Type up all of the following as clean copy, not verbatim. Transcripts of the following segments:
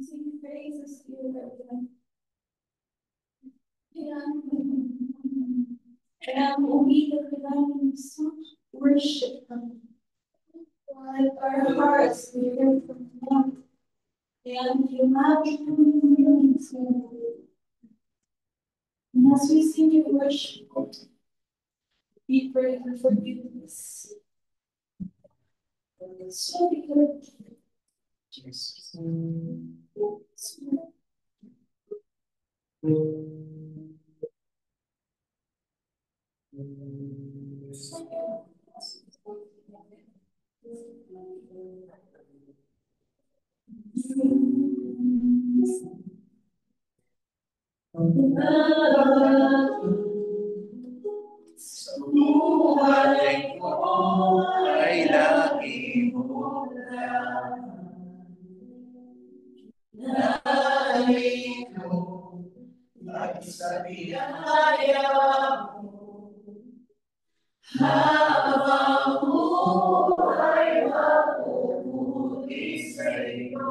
Sing praises to you, Lord. Kaya umiiyak na namin sa worship namin. Let our hearts be heard from you. And you have been to. And as we sing your worship, we pray for forgiveness. So be good. Jesus. Buhay ko ay lagi mo lang. Narito at sa biyaya mo, habang buhay mapuputi sa iyo.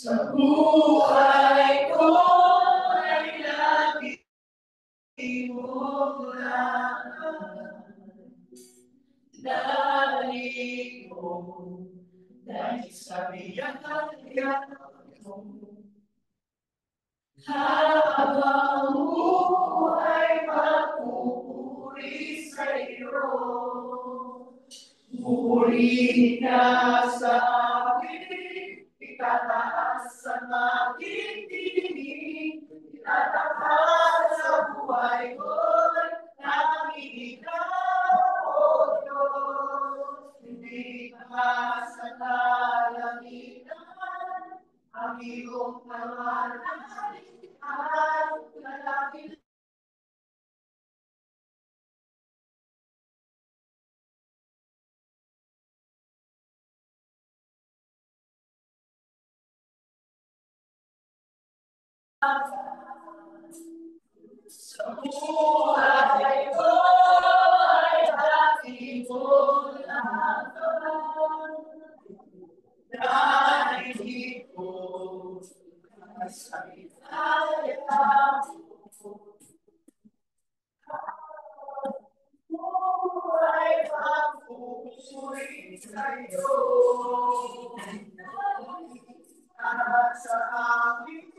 Sa buhay ko ay lagi mo lang. Dahil ko, dahil sa biyaya mo, habang buhay mapupuri sa iyo. Muli ka sa akin, itataas ang aking tinig, itataas sa buhay ko, nanging ikaw, O Diyos, hindi ka sa kalangitan, ang iyong pangalan at lalaki. Sa buhay ko ay lagi mo lang. Dahil ko sa biyaya mo, buhay mapupuri sa iyo. At sa aking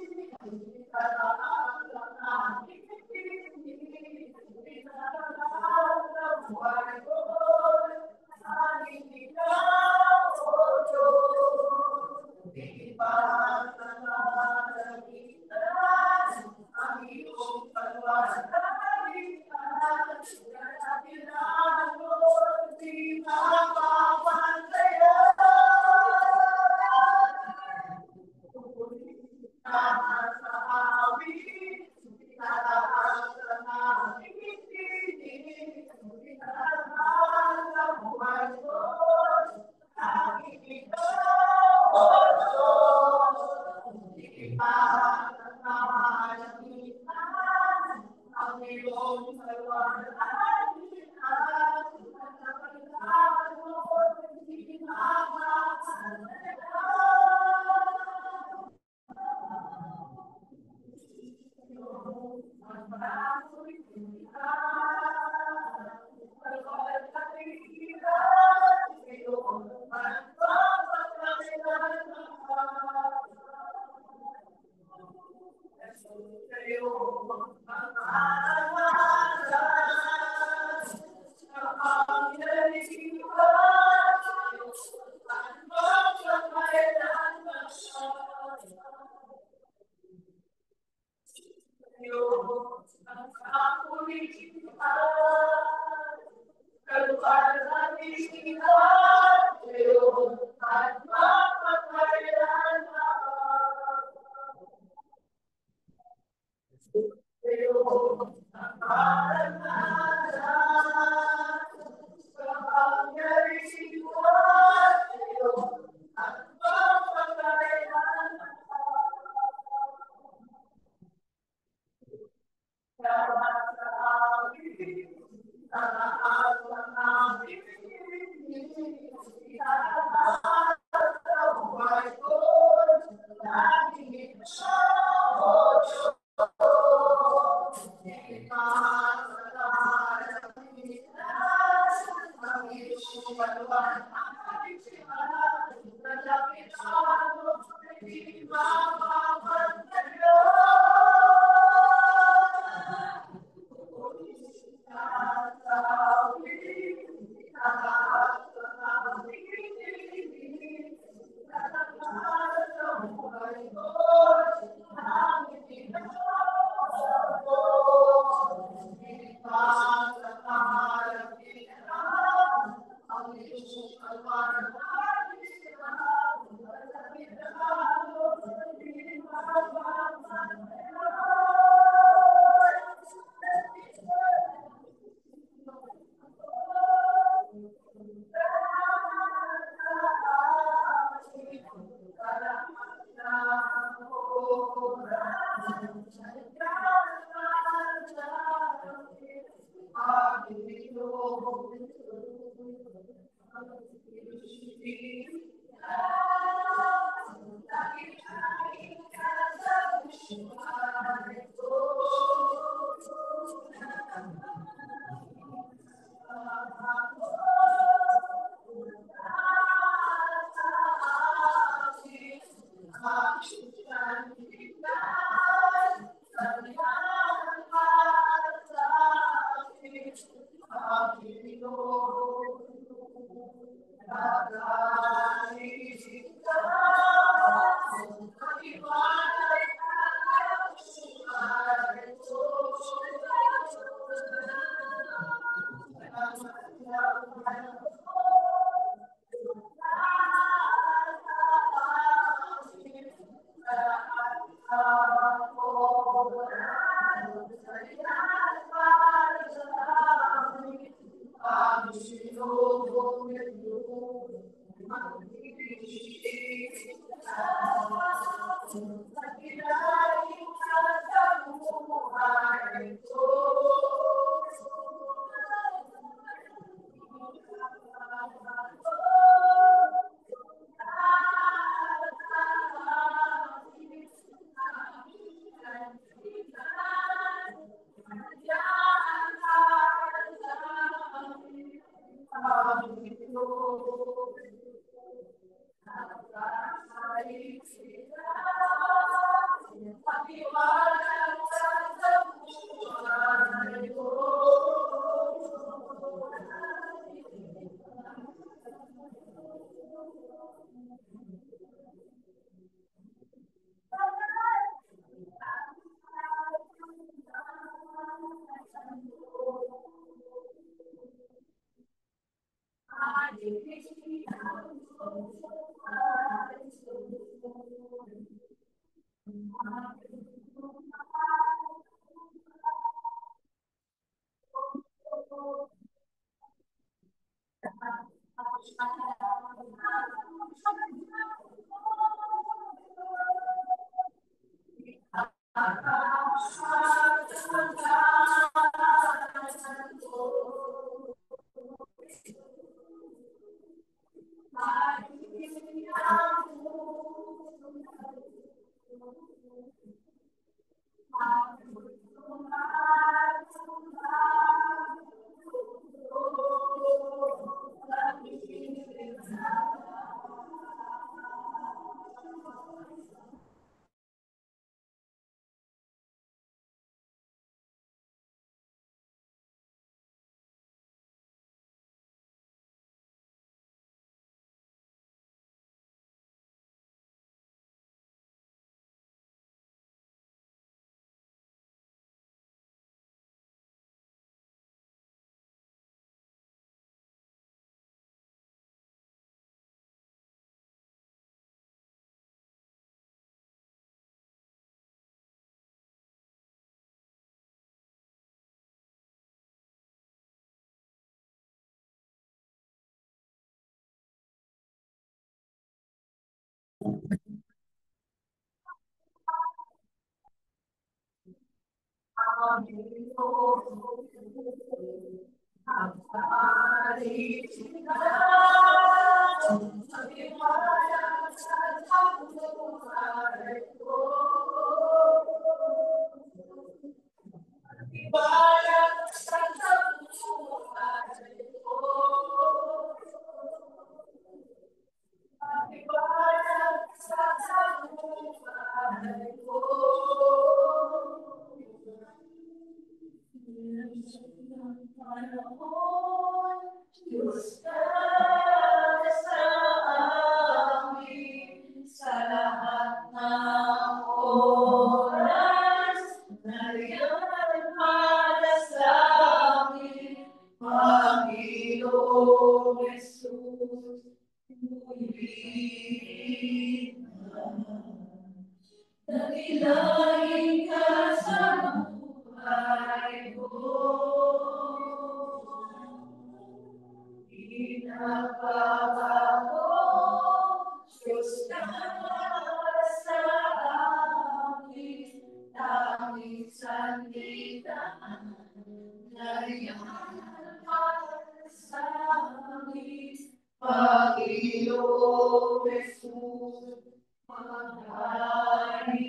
Panginoong Jesus, maghari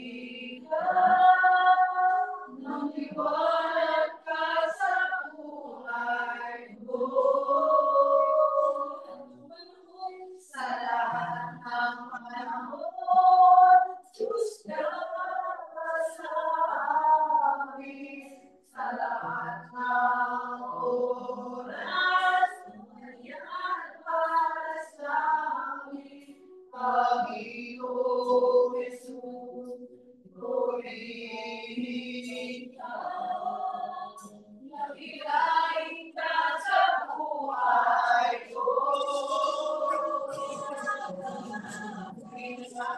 ka, nang liwanag ka sa buhay ko. Sa lahat ng panahon, Diyos ka sa amin. Sa lahat ng oras, yan para sa amin. Panginoong Jesus, purihin ka. Nakilain ka sa buhay ko. Sa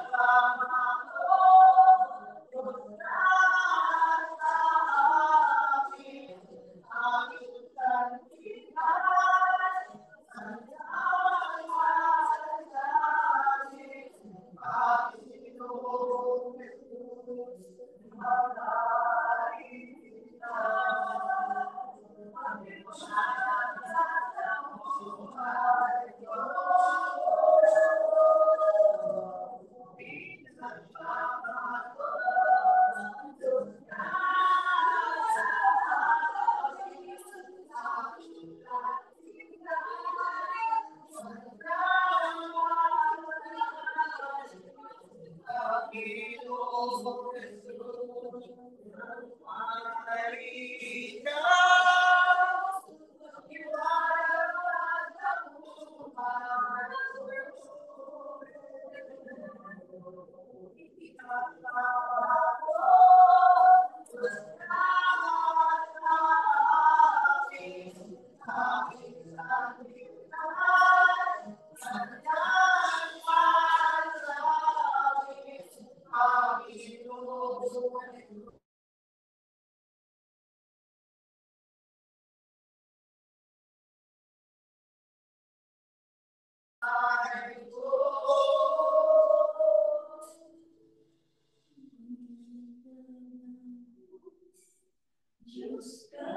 Diyos ka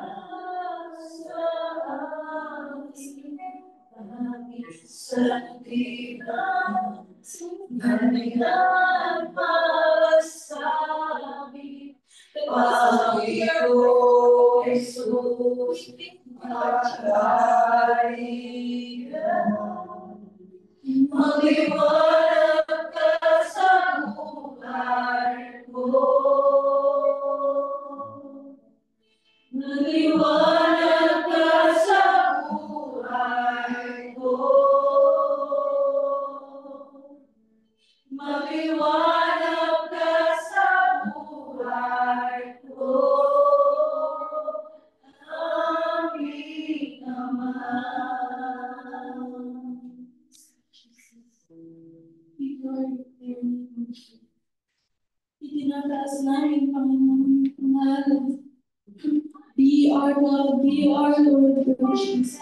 sa amin, sa tirang kanilang masabi. Panginoong Jesus, maghari ka. Maliwanag ka sa buhay ko. Maliwanag ka sa buhay ko. Maliwanag ka sa buhay ko. Aming Ama. Itinataas namin, Panginoon, ang pangalan. Be our God, be our Lord, Jesus.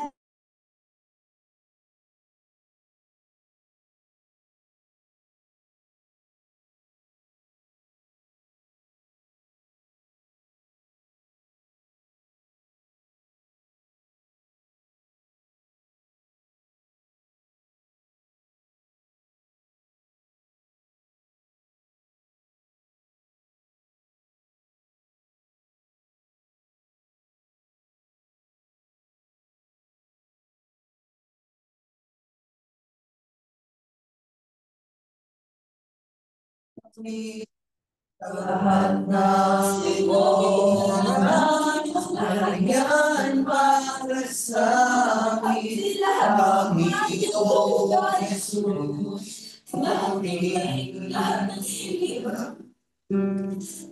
Lahat ng oras, nariyan para sa amin. Panginoong Jesus, nakikinig lahat ng silip.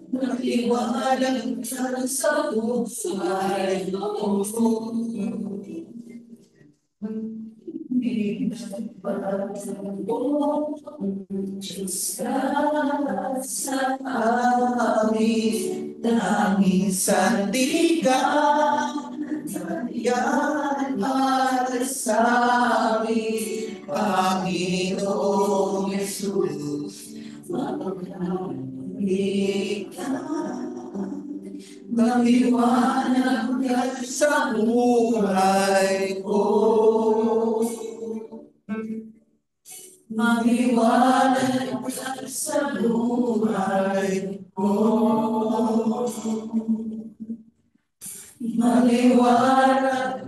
Nakiwalang ka sa buhay ko. Diyos ka sa amin, tanging sandigan, yan para sa amin. Panginoong Jesus, maghari ka. Maliwanag ka sa buhay ko. Maliwanag sa buhay ko. Maliwanag.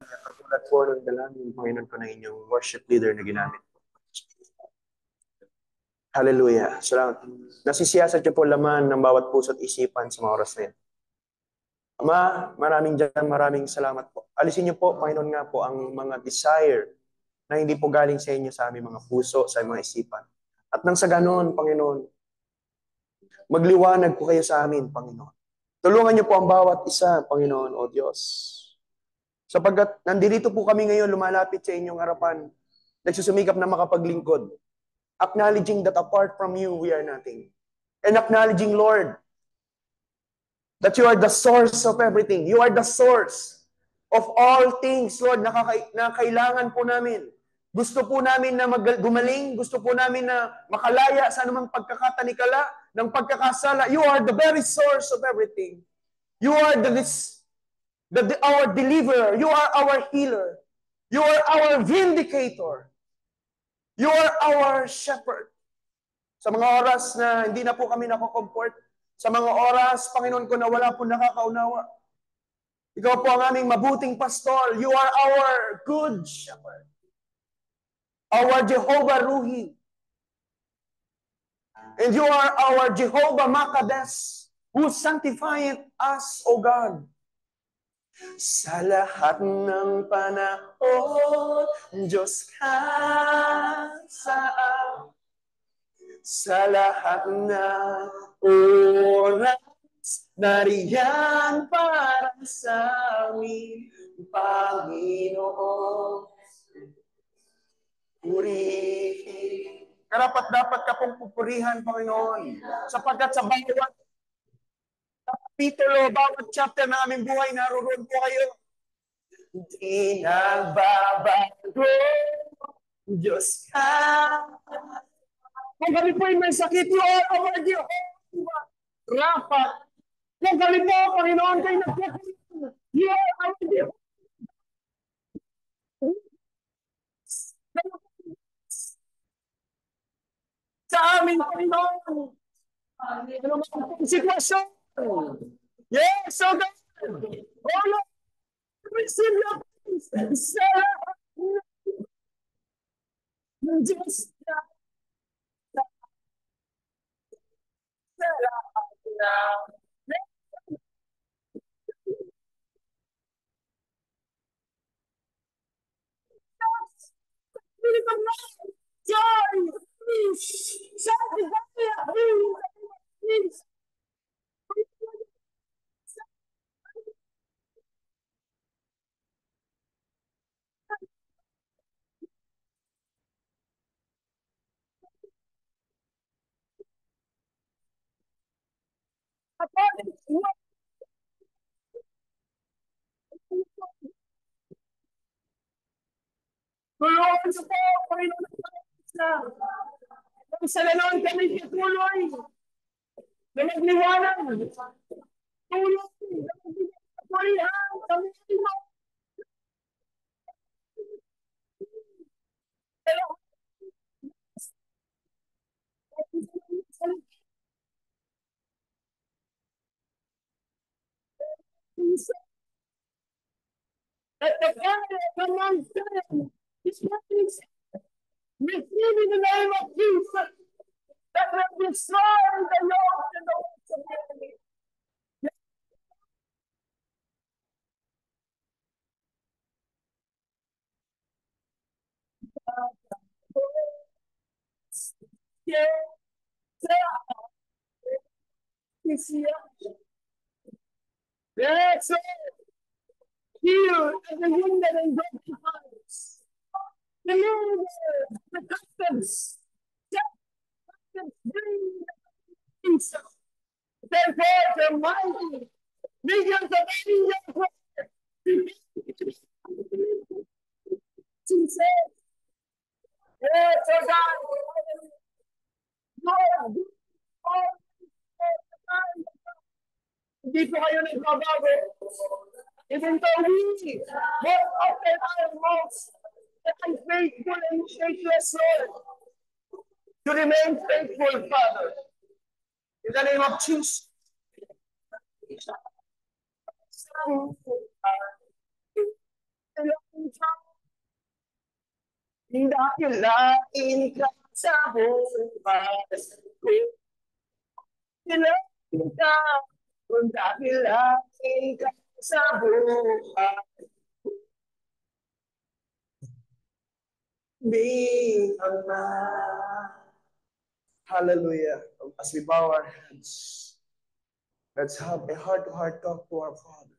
Katulad po ng dalangin, Panginoon ko na inyong worship leader na ginamit. Hallelujah. Salamat. Nasisiyasat niyo po laman ng bawat puso at isipan sa mga oras na yan. Ama, maraming salamat po. Alisin niyo po, Panginoon nga po, ang mga desire na hindi po galing sa inyo sa aming mga puso, sa aming mga isipan. At nang sa ganon, Panginoon, magliwanag po kayo sa amin, Panginoon. Tulungan niyo po ang bawat isa, Panginoon, o Diyos. Sapagkat nandito po kami ngayon, lumalapit sa inyong harapan, nagsusumikap na makapaglingkod. Acknowledging that apart from you, we are nothing. And acknowledging, Lord, that you are the source of everything. You are the source of all things, Lord, na kailangan po namin. Gusto po namin na gumaling, gusto po namin na makalaya sa anumang pagkakatanikala ng pagkakasala. You are the very source of everything. You are our deliverer. You are our healer. You are our vindicator. You are our shepherd. Sa mga oras na hindi na po kami nakokomfort, sa mga oras, Panginoon ko, na wala po nakakaunawa, ikaw po ang aming mabuting pastor. You are our good shepherd. Our Jehovah Ruhi. And you are our Jehovah Makades, who sanctifieth us, O God. Sa lahat ng panahon, Diyos ka sa amin. Sa lahat ng oras, nariyan para sa amin, Panginoon. Purihin. Karapat-dapat ka pong pupurihan, Panginoon. Sapagkat sa bawat kapitulo, bawat chapter ng aming buhay, naroon po kayo. Di nagbabago, Diyos ka. Kung kami po ay may sakit, you are our Jehovah Rapha. Kung kami po, Panginoon, kayo nagkakalit, you are our Jehovah. Sa aming Panginoon. Ano mga sitwasyon? Yes, oh God. Oh Lord, receive your peace. Sa Diyos na. Joy, peace, peace. Tulungan niyo po, Panginoon, na sa lanon kami patuloy na nagliwanag. Tulong na patuloyan kami mo. At the fire of my sin is nothing. Receive in the name of Jesus that will destroy the yoke and the works of the enemy. Yes, heal every wounded and broken hearts. Deliver the captives. Set captives free. Jesus. Therefore, the mighty millions of angels. Jesus. Yes, oh God. Lord, hindi po kayo nagbabago. Even though we more often are most unfaithful and faithless, Lord, to remain faithful, Father. In the name of Jesus. Dakilain ka sa buhay. Dakilain ka, kung dakilain ka sa buhay. Being a man. Hallelujah. As we bow our heads, let's have a heart-to-heart talk to our Father.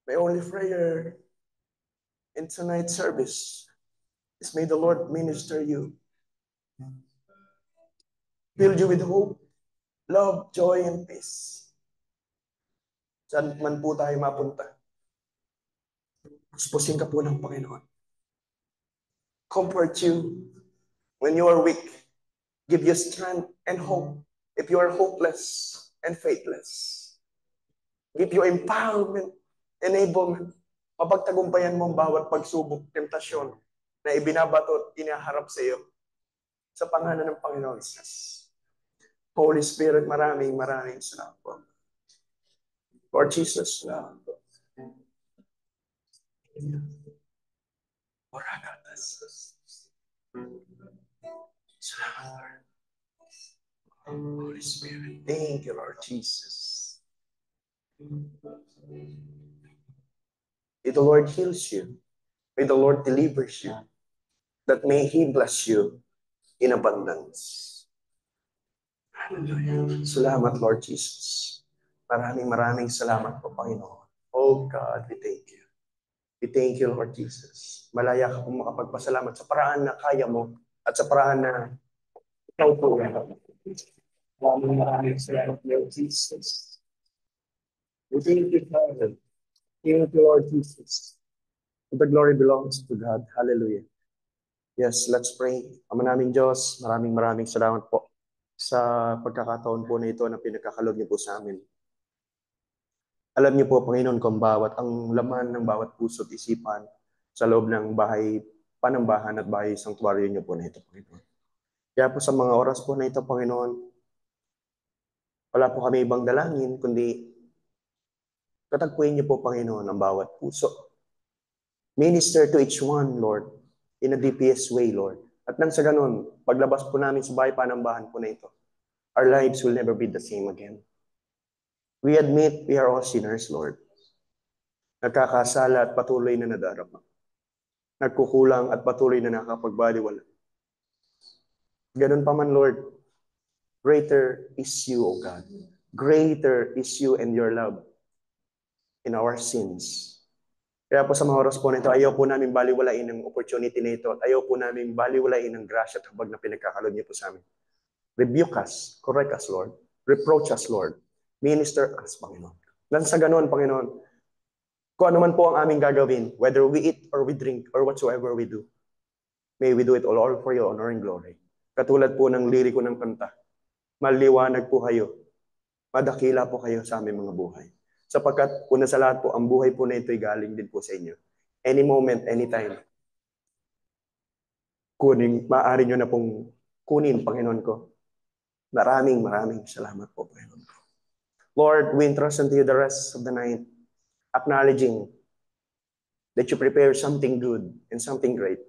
My only prayer in tonight's service is may the Lord minister you, fill you with hope, love, joy, and peace. Saan man po tayo mapunta, puspusin ka po ng Panginoon. Comfort you when you are weak. Give you strength and hope if you are hopeless and faithless. Give you empowerment, enablement. Mapagtagumpayan mo ang bawat pagsubok, temptasyon na ibinabato at inaharap sa iyo sa pangalan ng Panginoon Jesus. Holy Spirit, maraming salamat po. Lord Jesus, salamat po. Salamat, Lord. Holy Spirit, thank you, Lord Jesus. May the Lord heals you. May the Lord delivers you. That may He bless you in abundance. Hallelujah. Salamat, Lord Jesus. Maraming salamat po, Panginoon. Oh God, we thank you. We thank you, Lord Jesus. Malaya ka pong makapagpasalamat sa paraan na kaya mo at sa paraan na ikaw po. Maraming salamat, Lord Jesus. We thank you, Father. Thank you, Lord Jesus. The glory belongs to God. Hallelujah. Yes, let's pray. Ama naming Diyos, maraming salamat po sa pagkakataon po na ito na pinagkakaloob niyo po sa amin. Alam niyo po, Panginoon, kung ang laman ng bawat puso at isipan sa loob ng bahay, panambahan at bahay sanktuaryo niyo po na ito, Panginoon. Kaya po sa mga oras po na ito, Panginoon, wala po kami ibang dalangin, kundi katagpuin niyo po, Panginoon, ang bawat puso. Minister to each one, Lord, in a DPS way, Lord. At nang sa ganun, paglabas po namin sa bahay panambahan po na ito, our lives will never be the same again. We admit we are all sinners, Lord. Nagkakasala at patuloy na nadarama. Nagkukulang at patuloy na nakapagbaliwala. Ganun pa man, Lord, greater is you, O God. Greater is you and your love in our sins. Kaya po sa mga oras po na ito, ayaw po namin baliwalain ang opportunity na ito at ayaw po namin baliwalain ang grasya at habag na pinagkakaloob niyo po sa amin. Rebuke us, correct us, Lord. Reproach us, Lord. Minister us, Panginoon. Nang sa ganoon, Panginoon, kung ano man po ang aming gagawin, whether we eat or we drink or whatsoever we do, may we do it all for your honor and glory. Katulad po ng liriko ng kanta, maliwanag po kayo, madakila po kayo sa aming mga buhay. Sapagkat una sa lahat po, ang buhay po na ito ay galing din po sa inyo. Any moment, anytime, maaari nyo na pong kunin, Panginoon ko. Maraming salamat po, Panginoon ko. Lord, we entrust unto you the rest of the night, acknowledging that you prepare something good and something great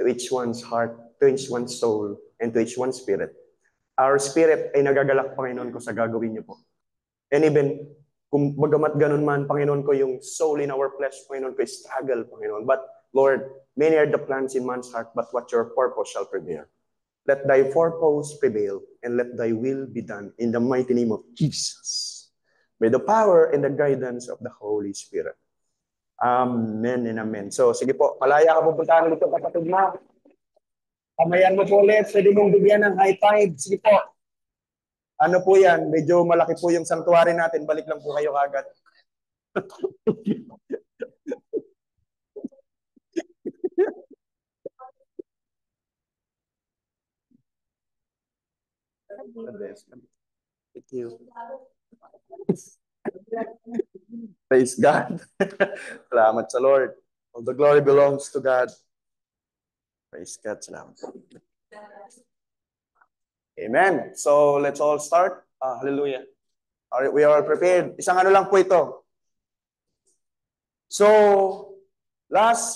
to each one's heart, to each one's soul, and to each one's spirit. Our spirit ay nagagalak, Panginoon ko, sa gagawin niyo po. And even, kung bagamat ganun man, Panginoon ko, yung soul in our flesh, Panginoon ko, struggle, Panginoon. But, Lord, many are the plans in man's heart, but what your purpose shall prevail. Let thy purpose prevail, and let thy will be done in the mighty name of Jesus. By the power and the guidance of the Holy Spirit. Amen and amen. So, sige po, malaya ka pupuntahan ulit yung kapatid na. Kamayan mo po ulit, pwede mong bigyan ng high five. Sige po. Ano po yan? Medyo malaki po yung sanctuary natin. Balik lang po kayo kagad. Thank you. Praise God. Salamat sa Lord. All the glory belongs to God. Praise God. Salamat. Amen. So, let's all start. Hallelujah. We are prepared. Isang ano lang po ito. So,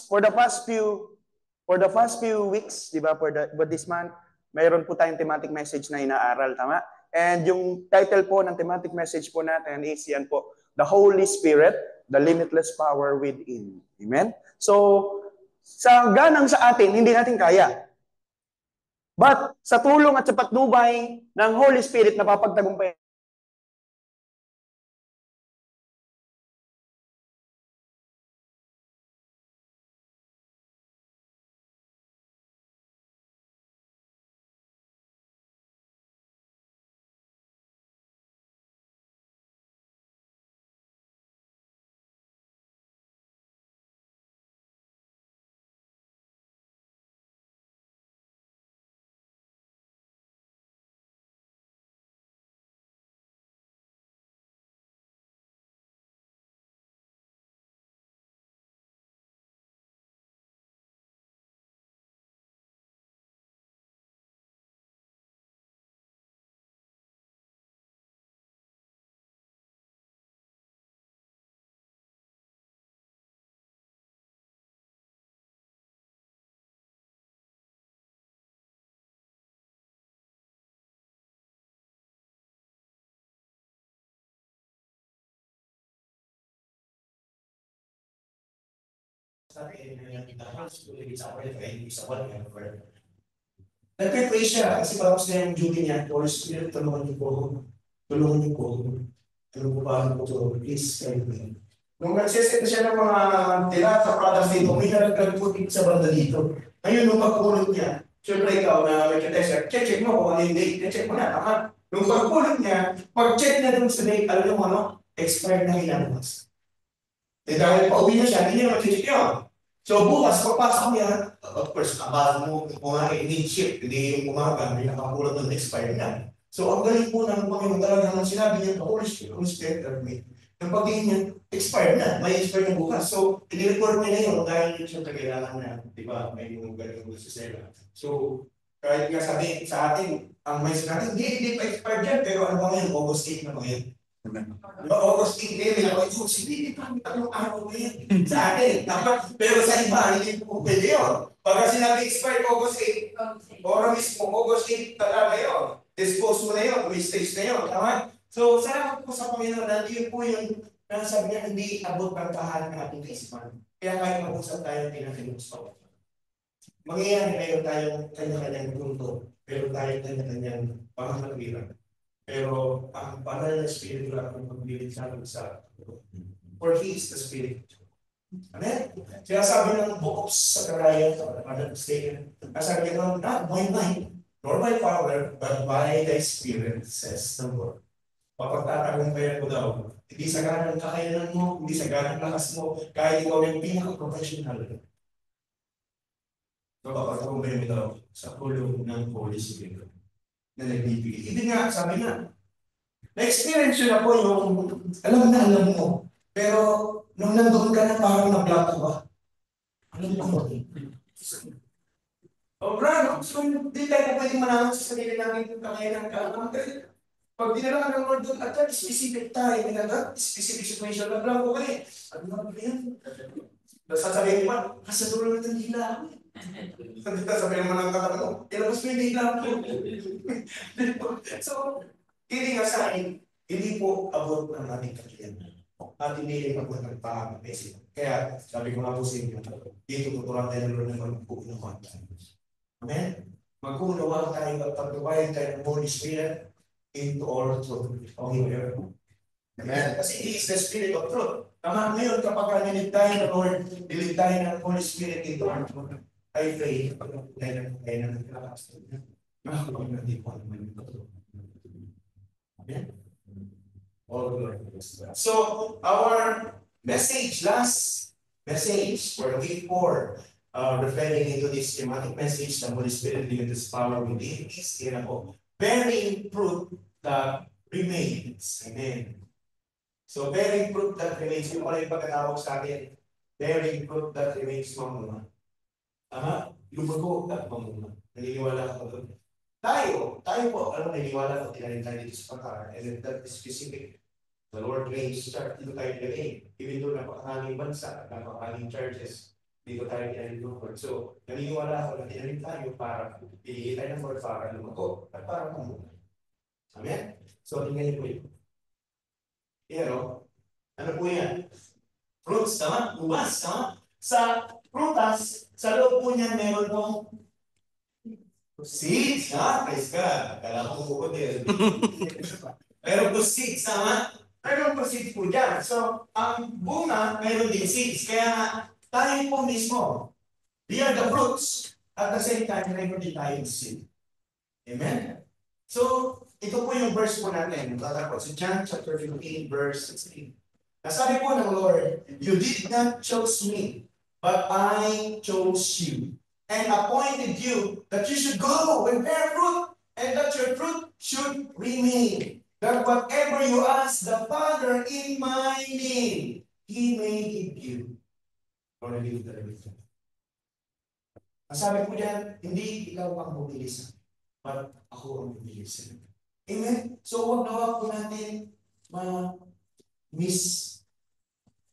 for the past few weeks, di ba, for this month, mayroon po tayong thematic message na inaaral, tama? And yung title po ng thematic message po natin is yan po, The Holy Spirit, the Limitless Power Within. Amen? So, sa ganang sa atin, hindi natin kaya. But, sa tulong at sa patnubay ng Holy Spirit, napapagtagumpay. Nag-pray siya kasi tapos na yung duty niya. Holy Spirit, tulungan niyo po. Tulungan niyo po. Tulungan po paano po ito. Please, help me. Nung nagsiset na siya ng mga tila sa products dito, may nag-put sa banda dito. Ngayon, nung pagpulot niya, syempre ikaw na may katesa, check mo kung ano yung date, check mo na, tama? Nung pagpulot niya, pag-check na dun sa date, alam mo ano, expired na ilang months. Eh dahil pauwi na siya, hindi niya mag-check yun. So bukas, pagpasok niya, of course, kabasa mo kung nga i-ship, hindi yung umaga, may nakapulot ng expired na. So ang galing po ng Panginoon talaga nang sinabi niya, Holy Spirit, help me. Yung pagtingin niya, expired na, may expired na bukas. So, i-report niya na yun dahil yun siya kailangan na, di ba, may yung galing mo sa sela. So, kahit nga sabi sa atin, ang may sinabi, hindi pa expired yan, pero ano ba ngayon, August 8 na ba ngayon? August 8 ngayon, ako, hindi pa, tatlong araw na yan. Sa atin, pero sa iba, hindi po pwede yun. Pagka sinabi expired August 8, or mismo August 8 talaga yun. Dispose mo na yun, wastage na yun, tama? So, salamat po sa Panginoon na yun po yung nasabi niya, hindi abot ang kahan ng ating kaisipan. Kaya kahit mag-usap tayo, pinag-gusto. Mangyayari ngayon tayong kanya-kanyang punto, pero tayo kanya-kanyang pangangalawiran. Pero ang banal na Espiritu lang ang pagbilit sa amin sa for He is the Spirit. Amen? Kaya sabi ng Book of Zechariah, sabi niya, not by might, nor by power, but by the Spirit, says the Lord. Papagtatagumpayan mo daw. Hindi sa ganang kakayanan mo, hindi sa ganang lakas mo, kahit ikaw yung pinaka-professional. Papagtatagumpayan mo daw sa tulong ng Holy Spirit na nagbibigay. Hindi nga, sabi nga, na-experience yun ako yung, alam mo, pero nung nandun ka na parang na-block ka. Alam mo, brano, so hindi tayo pwede manaman sa sarili namin yung kakayanan ka. Pag dinala ng Lord doon, at specific tayo, specific situation na blanco ka eh. Ano ba yan? Tapos sasabihin mo, sa dulo na ng hila ako. Sabihin mo ng katabi mo, ilabas mo yung hila ako. So, hindi nga sa akin, hindi po abot ng ating kakayanan. At hindi rin abot ng pag-message. Kaya, sabi ko nga po sa inyo, dito tuturuan tayo ng Lord na magpupunuhan tayo. Amen? Magpupunuhan tayo at pagbabayan tayo ng Holy Spirit into all truth. Okay, amen? Kasi He is the Spirit of truth. Tama ngayon, kapag nilid tayo ng Lord, nilid tayo ng Holy Spirit into all truth. I pray, kapag tayo ng nagkakakas. Nakakapag natin po naman yung truth. Amen? All glory. So, our message, last message for week 4, referring into this schematic message, the Holy Spirit giving this power within is, bearing fruit that remains. Amen. So, bearing fruit that remains, yung pala yung pagkatawag sa atin, bearing fruit that remains mamuna. Tama? Lumago at mamuna. Naniniwala ka doon. Tayo po, naniniwala ko, tinanin tayo dito sa Qatar, and that is specific. The Lord reigns, dito tayo nilagay. Even though napakahaling bansa, napakahaling churches, dito tayo tinanin ng Lord. So, naniniwala ako na tinanin tayo para piliin tayo ng Lord para lumago at para mamuna. Amen? So, tingnan niyo po yun. Ano po yan? Fruits, tama? Ubas, tama? Sa prutas, sa loob po niyan, meron pong seeds, ha? Praise God. Kala ko po din. Meron po seeds, tama? Meron po seeds po dyan. So, ang bunga, meron din seeds. Kaya tayo po mismo, we are the fruits. At the same time, meron din tayong seed. Amen? So, ito po yung verse po natin. Tatapos. So, John chapter 15, verse 16. Nasabi po ng Lord, you did not choose me, but I chose you and appointed you that you should go and bear fruit, and that your fruit should remain. That whatever you ask the Father in my name, He may give you. Or give the return. Nasabi po diyan, hindi ikaw ang bumili sa akin, but ako ang bumili sa akin. Amen? So, huwag na huwag po natin miss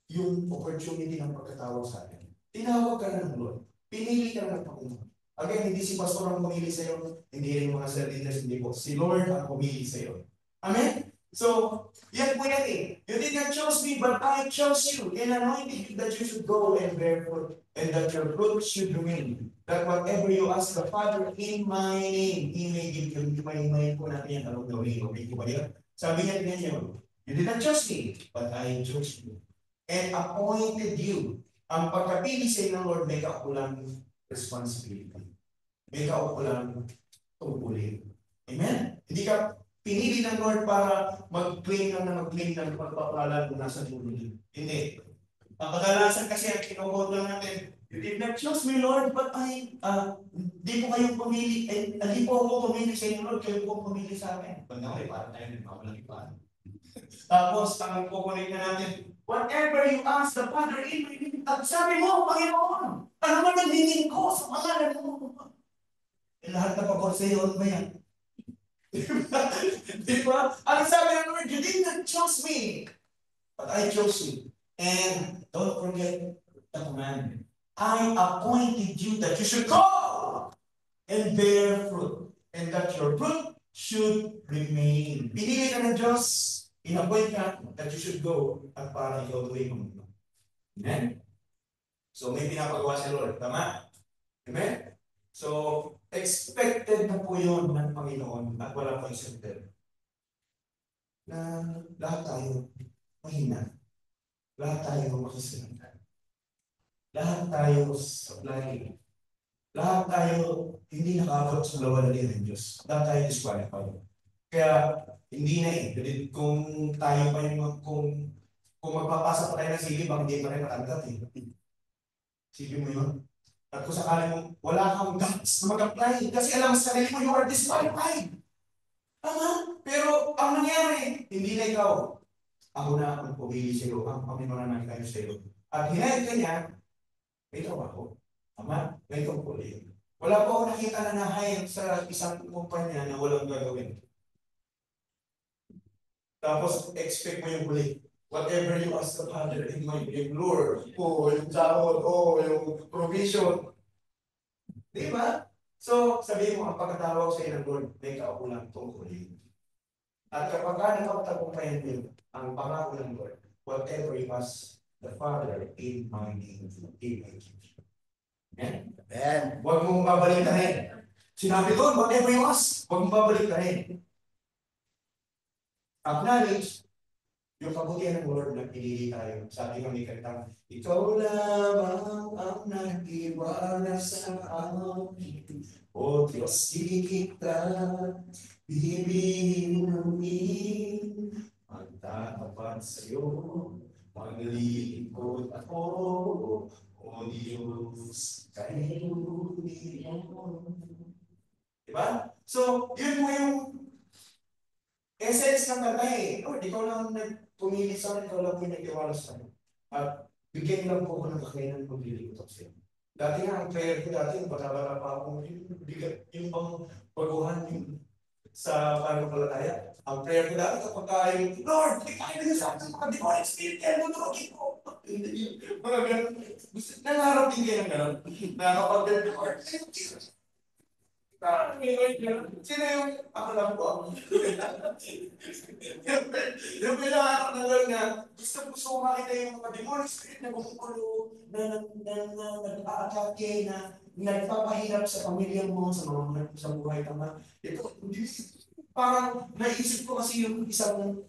yung opportunity ng pagkatawag sa atin. Tinawag ka na ng Lord. Pinili ka na ng Panginoon. Again, hindi si Pastor ang pumili sa iyo, hindi rin mga cell leaders, hindi po. Si Lord ang pumili sa iyo. Amen? So, yan po yan eh. You did not choose me, but I chose you and anointed you that you should go and bear fruit, and that your fruit should remain. That whatever you ask the Father in my name, He may give you. Hindi pa po natin yan. Anong gawin? Okay ba yan? Sabi niya niya, you did not choose me, but I chose you and appointed you. Ang pagkapili sa inyo ng Lord, may kaukulang responsibility. May kaukulang tungkulin. Amen? Hindi ka pinili ng Lord para mag-claim ng pagpapala kung nasa dulo niyo. Hindi. Ang kadalasan kasi ang kinukuha lang natin, you did not choose me, Lord, but di po kayong pumili, hindi po ako pumili sa inyo, Lord, kayo po pumili sa akin. Pag naman, parang tayo nagpapala ng ipan. Tapos, ang kukunin na natin, whatever you ask the Father in my name, at sabi mo, Panginoon, ano man ang hingin ko sa pangalan mo? Lahat na pagod sa iyo, ano ba yan? Diba? Ang sabi ng Lord, you did not choose me, but I chose you. And don't forget the commandment. I appointed you that you should go and bear fruit, and that your fruit should remain. Pinili ka ng Diyos, in-appoint ka that you should go at para ikaw tuwing mundo. Amen? So may pinapagawa si Lord. Tama? Amen? So, expected na po yun ng Panginoon at wala pang accepted. Na lahat tayo mahina. Lahat tayo makasalanan. Lahat tayo supply. Lahat tayo hindi nakabot sa lawalali ng Diyos. Lahat tayo disqualified. Kaya, hindi na eh. Kung tayo pa yung, kung magpapasa pa tayo ng silib, hindi pa rin matanggap eh. Silib mo yun. At kung sakali mo, wala kang guts na mag-apply kasi alam sa sarili mo, you are disqualified. Tama? Pero ang nangyari, hindi na ikaw. Ako na ang pumili sa iyo, ang Panginoon na nakitayo sa iyo. At hinayad ka niya, may trabaho. Tama? May tungkulin. Wala po ako nakita na na-hire sa isang kumpanya na walang gagawin. Tapos, expect mo yung huli. Whatever you ask the Father in my name, Lord, yung sahod, yung provision. Di ba? So, sabihin mo, ang pagkatawag sa inang Lord, may kaukulang tungkulin. At kapag nakapagtagumpayan niyo ang pangako ng Lord, whatever you ask the Father in my name, He will give you. Amen? Amen. Huwag mong babalik ka rin. Sinabi doon, whatever you ask, huwag mong babalik ka rin. Acknowledge yung kabutihan ng Lord na pinili tayo. Sabi ng may kantang, ikaw lamang ang nag-iwala sa amin. O Diyos, di kita bibinuin. Magtatapat sa'yo, maglilingkod ako. O Diyos, kayo mo. Diba? So, yun mo yung essence ng kanta eh. Lord, ikaw lang pumili sa akin, ikaw lang pinag-iwala sa akin. At bigyan lang po ko ng kakayanan maglilingkod sa iyo. Dati nga, ang prayer ko dati, pagkabala pa ako, yung bang baguhan yung sa pananampalataya. Ang prayer ko dati, kapag kayo, Lord, ikain na sa akin, mga demonic spirit, kaya nunurugin ko. Mga ganun. Nangarap din kayo ng ganun. Nakakapag-ganun, Lord, Jesus. Sino yung ako lang po? Yung pinangarap na lang na gusto makita yung mga demonic spirit na bumukulo, na nag-aatake, na nagpapahirap sa pamilya mo, sa buhay tama. Ito, parang naisip ko kasi yung isang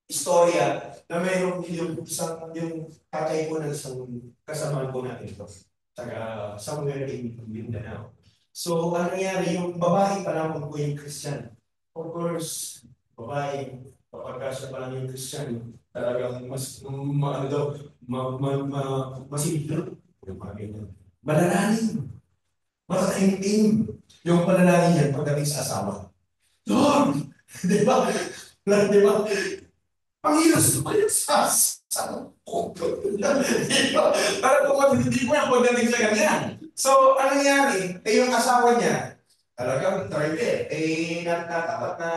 istorya na mayroong yung tatay ko ng isang kasamahan ko natin ito. Taga somewhere in Mindanao. So, ano nangyari? Yung babae pa lang po yung Christian. Of course, babae, kapag siya pa lang yung Christian, talagang masigil. Mananalig. Matataimtim. Yung pananalig yan pagdating sa asawa. Lord! Di ba? Di ba? Pangilas naman yung asawa. Para kung hindi ko yung pagdating sa ganyan. So, ano nangyari? yung asawa niya, talagang target, natapat na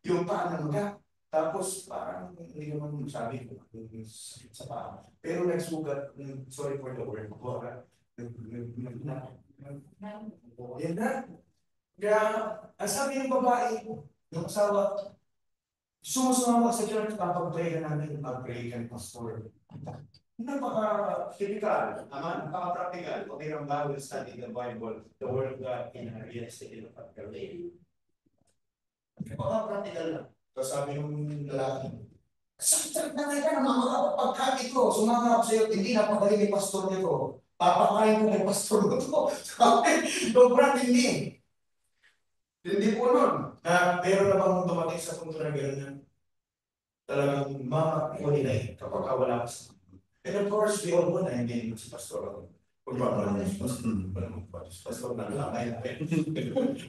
yung paa ng mga. Tapos, parang hindi naman sabi ko sa paa. Pero nagsugat, sorry for the word, yan na. Kaya, ang sabi ng babae, yung asawa, sumusumama sa church, papag-pray ka namin, mag-pray ka ng pastor. Napaka-typical, napaka-practical. Okay, ang Bible study the Bible, the Word of God in a realistic and practical way. Napaka-practical lang. So sabi ng lalaki, sakit na ka na mga pagkakit ko, sumama ako sa iyo, hindi napagaling yung pastor nito. Papakain ko kay pastor nito. Sabi, sobrang hindi. Hindi po nun. Meron na bang dumating sa punto na gano'n talagang makakulinay kapag wala ka sa. And of course, we all know na hindi si pastor ako. Pastor na lang.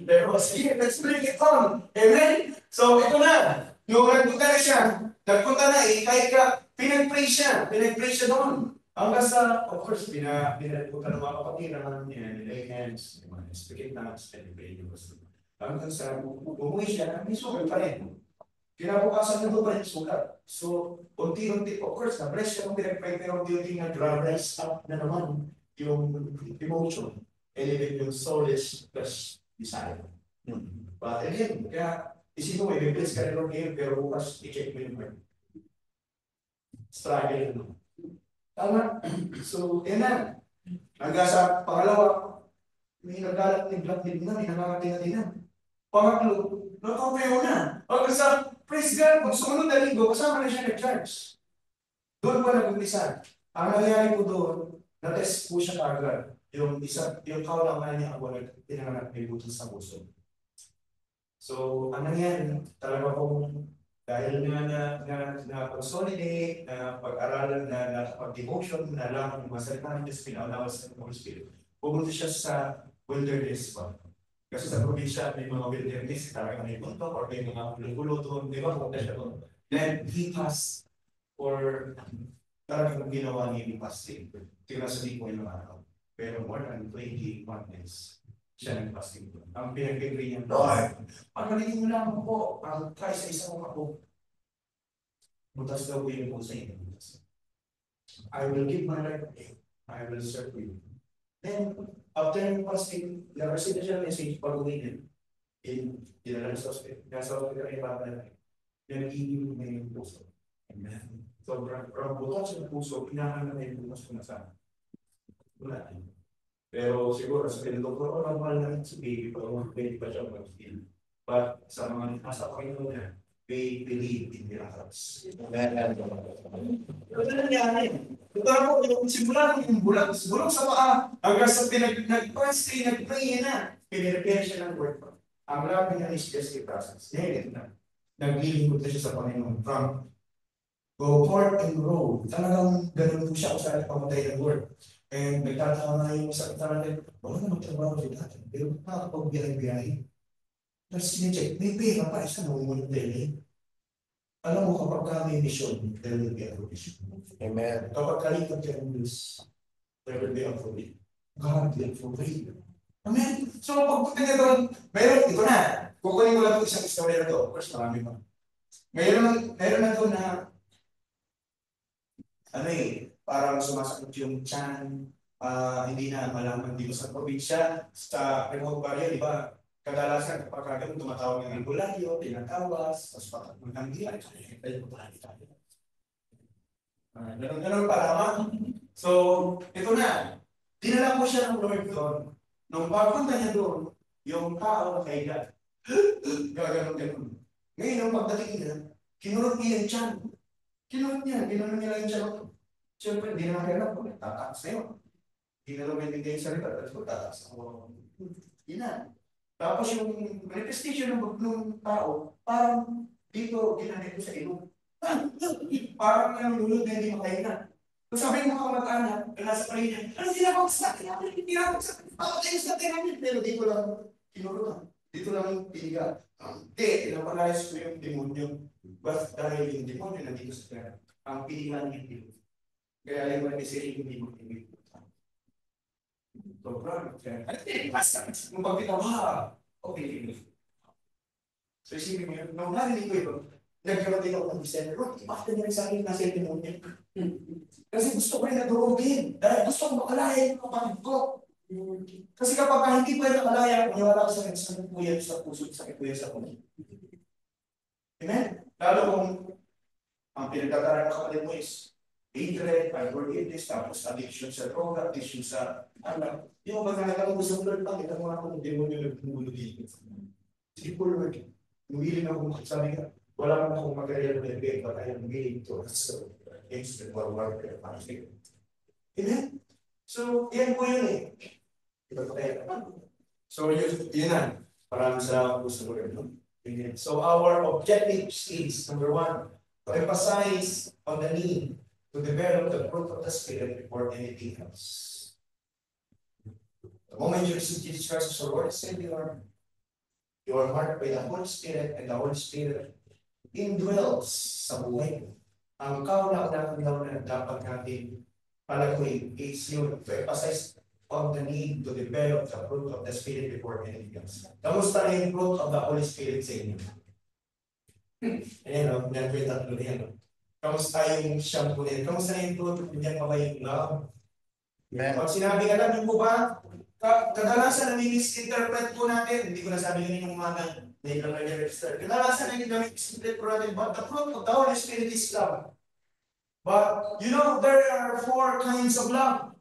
Pero sige, let's bring it on. Amen? So, ito na. Yung nagpunta na siya. Nagpunta na kahit pinag-pray siya doon. Hanggang sa, of course, pinagpunta ng mga kapatid naman niya, nilay hands, speak in tongues, and pray yung pastor. Hanggang sa, umuwi siya, may sugat pa rin. Kinabukasan nito pa rin sugat. So, unti-unti, of course, na-bless siya kung pinag-pray, pero unti-unti na-rise up na naman yung emotion. Elevate yung soulless plus desire. But again, kaya isipin mo, i-bless ka rin ngayon, pero bukas, i-check mo yung heart. Struggle. Tama? So, yan na. Hanggang sa pangalawa, may nagdalat ni Black Lid na, may nangangatin na. Pangatlo, natutuyo na. Hanggang sa praise God, kung sumunod na linggo, kasama na siya nag-charge. Doon pa nag-umpisa. Ang nangyari po doon, na-test po siya kagad. Yung kaulangan niya ako tinanganak may butil sa puso. So, ang nangyari, talaga pong dahil na-consolidate, na pag-aralan, na pag-devotion, na lang yung masalita ng Diyos, pinaunawas ng Holy Spirit, pumunta siya sa wilderness pa. Kasi sa probinsya, may mga wilderness, talaga may punto, or may mga gulo doon, di ba? Punta siya doon. Then, he passed for talagang ginawa niya yung fasting. Tinasali ko yung araw. Pero more than 21 days, siya nag-fasting doon. Ang pinag-agree niya, Lord, pagalitin mo lang ako, ang kaisa-isa kong ako. Butas daw po yung puso niya. I will give my life to you. I will serve you. Then, after yung fasting, na-receive na siya ng message pag-uwi niya. Dinala sa hospital. Nasa hospital ay baba na tayo. Nag-iinom na yung puso. Amen. So, from butas ng puso, pinakanan na yung butas ko na sana. Wala. Pero siguro sa pinagdoktor, normal na si baby, pero pwede pa siya mag-heal. But sa mga nasa Panginoon niya, they believe in miracles. Ano na nangyari? Totoo po, simula yung bulak sa paa, hanggang sa nag-pray na, pinirepare siya ng word pa. Ang labi niya is just a process. Ngayon na, naglilingkod na siya sa Panginoon from go forth and grow. Talagang ganun po siya kung saan pamatay ng word. And nagtataka na yung sa kita natin, wala na magtrabaho si dati. Pero nakakapag-biyahe-biyahe. Tapos sinecheck, may pera pa, isa na umulit din. Alam mo, kapag ka may mission, there will be a provision. Amen. Kapag kalikot ka ng Diyos, there will be a provision. God will provide. Amen. So, pagpunta niya doon, meron, ito na. Kukunin ko lang ito isang istorya na ito. Of course, marami pa. Meron na doon na, parang sumasakit yung tiyan, hindi na malaman dito sa probinsya, sa remote area, di ba? Kadalasan kapag kagawin, tumatawag ng ambulanyo, tinatawas, tapos pag magandang tayo po tayo. Ganun pa naman. So, ito na. Dinala ko siya ng Lord doon. Nung pagpunta niya doon, yung tao na kailan. Gano'n. Ngayon, nung pagdating niya, kinurot niya yung tiyan. Kinurot niya nila yung tiyan. Siyempre, hindi naman kailan po. Tataas na yun. Hindi na naman hindi yung salita. Tapos tataas ako. Yan. Tapos yung manifestation ng tao, parang dito, ginamit ko sa ilong. Parang nanulunod na hindi makaina. Kung sabi ng mga kamag-anak, nasa parin niya, ano ginagawa sa akin? Hindi ako sa akin. Pakatayin sa akin. Pero dito lang, kinurutan. Dito lang yung piniga. Hindi, pinapalayas ko yung demonyo. Dahil yung demonyo nandito sa pera. Ang pinigan yung demonyo. Kaya yung manifestation yung demonyo. Sobrang. Nung pagkita, okay. So isipin mo yun, nung narinig ko ito, nagkaroon din ako ng December, bakit na rin sa akin nasa yung demonyo? Kasi gusto ko rin nadurugin. Dahil gusto ko makalaya yung kapatid ko. Kasi kapag hindi ko yung nakalaya, maniwala ko sa akin, sakit po yan sa puso, sakit po yan sa puso. Amen? Lalo kung ang pinagkakaroon ng kapatid mo is hatred, unforgiveness, tapos addiction sa droga, addiction sa anak. Yung magkakita mo gusto mo, Lord, bakit ako ako ng demonyo nagtumulo dito? Sige po, Lord. Humiling ako, sabi ka, wala naman akong material na ibig, but I am willing to answer against the warfare. Amen? So, yan po yun eh. So, yun na. Maraming salamat po sa Lord. So, our objective is, number one, to emphasize on the need to develop the fruit of the Spirit before anything else. The moment you receive Jesus Christ as your Lord and Savior, you are marked by the Holy Spirit, and the Holy Spirit indwells sa buhay mo. Ang kauna-unang na dapat natin palaguin is yun, to emphasize on the need to develop the fruit of the Spirit before anything else. Kamusta na yung fruit of the Holy Spirit sa inyo? Ayan o, nandiyan tatlo na yan o. Kamusta yung shampoo nila? Kamusta yung fruit? Hindi pa ba yung love? Pag sinabi ka lang, yung po ba? Kadalasan na misinterpret po natin. Hindi ko nasabi yun yung umaga. Hindi lang nag-register. Kadalasan na misinterpret po natin. But the fruit of the Holy Spirit is love. But you know, there are 4 kinds of love.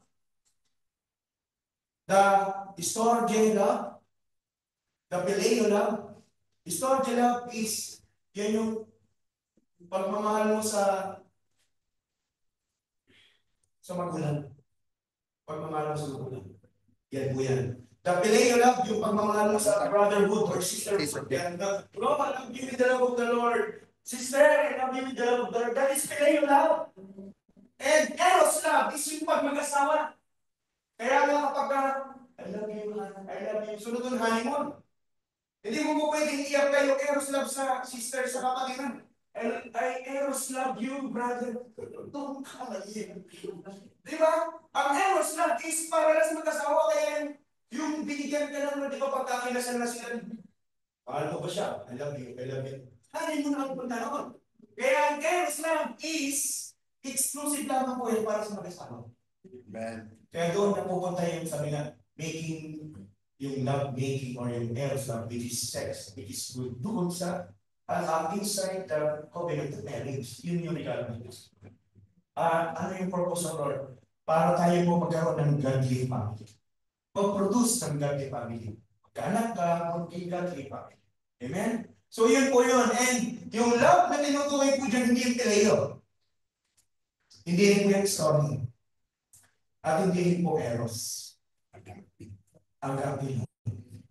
The storge love. The phileo love. Storge love is yan yung pagmamahal mo sa magulang. Pagmamahal mo sa magulang. Yan po yan. The phileo love, yung pagmamahal mo sa brotherhood or sisterhood. Yan. Bro, I love you with the love of the Lord. Sister, I love you with the love of the Lord. That is phileo love. And eros love is yung pag-mag-asawa. Kaya nga kapag I love you, sunod ng honeymoon. Hindi mo po pwedeng iyak kayo eros love sa sister sa kapatiran. I eros love you, brother. Don't come here. Di ba? Ang eros love is para lang sa mag-asawa, kaya yung binigyan ka lang, di ba pagkakilasan na sila, mahal mo ba siya? I love you. Hindi mo na punta naman. Kaya ang Eros love is exclusive lamang po yan para sa mag-asawa. Amen. Kaya doon na pupunta yung sabi nga, making, yung love making or yung Eros love, which is sex, which is good doon sa inside the covenant of marriage. Yun yung regalo ng Diyos. Ano yung purpose of Lord? Para tayo po magkaroon ng godly family. Mag-produce ng godly family. Magkaanak ka, maging godly family. Amen? So yun po yun. And yung love na tinutukoy po dyan, hindi yung teleo. Hindi rin po yung story. At hindi rin po Eros. Agape. Agape love.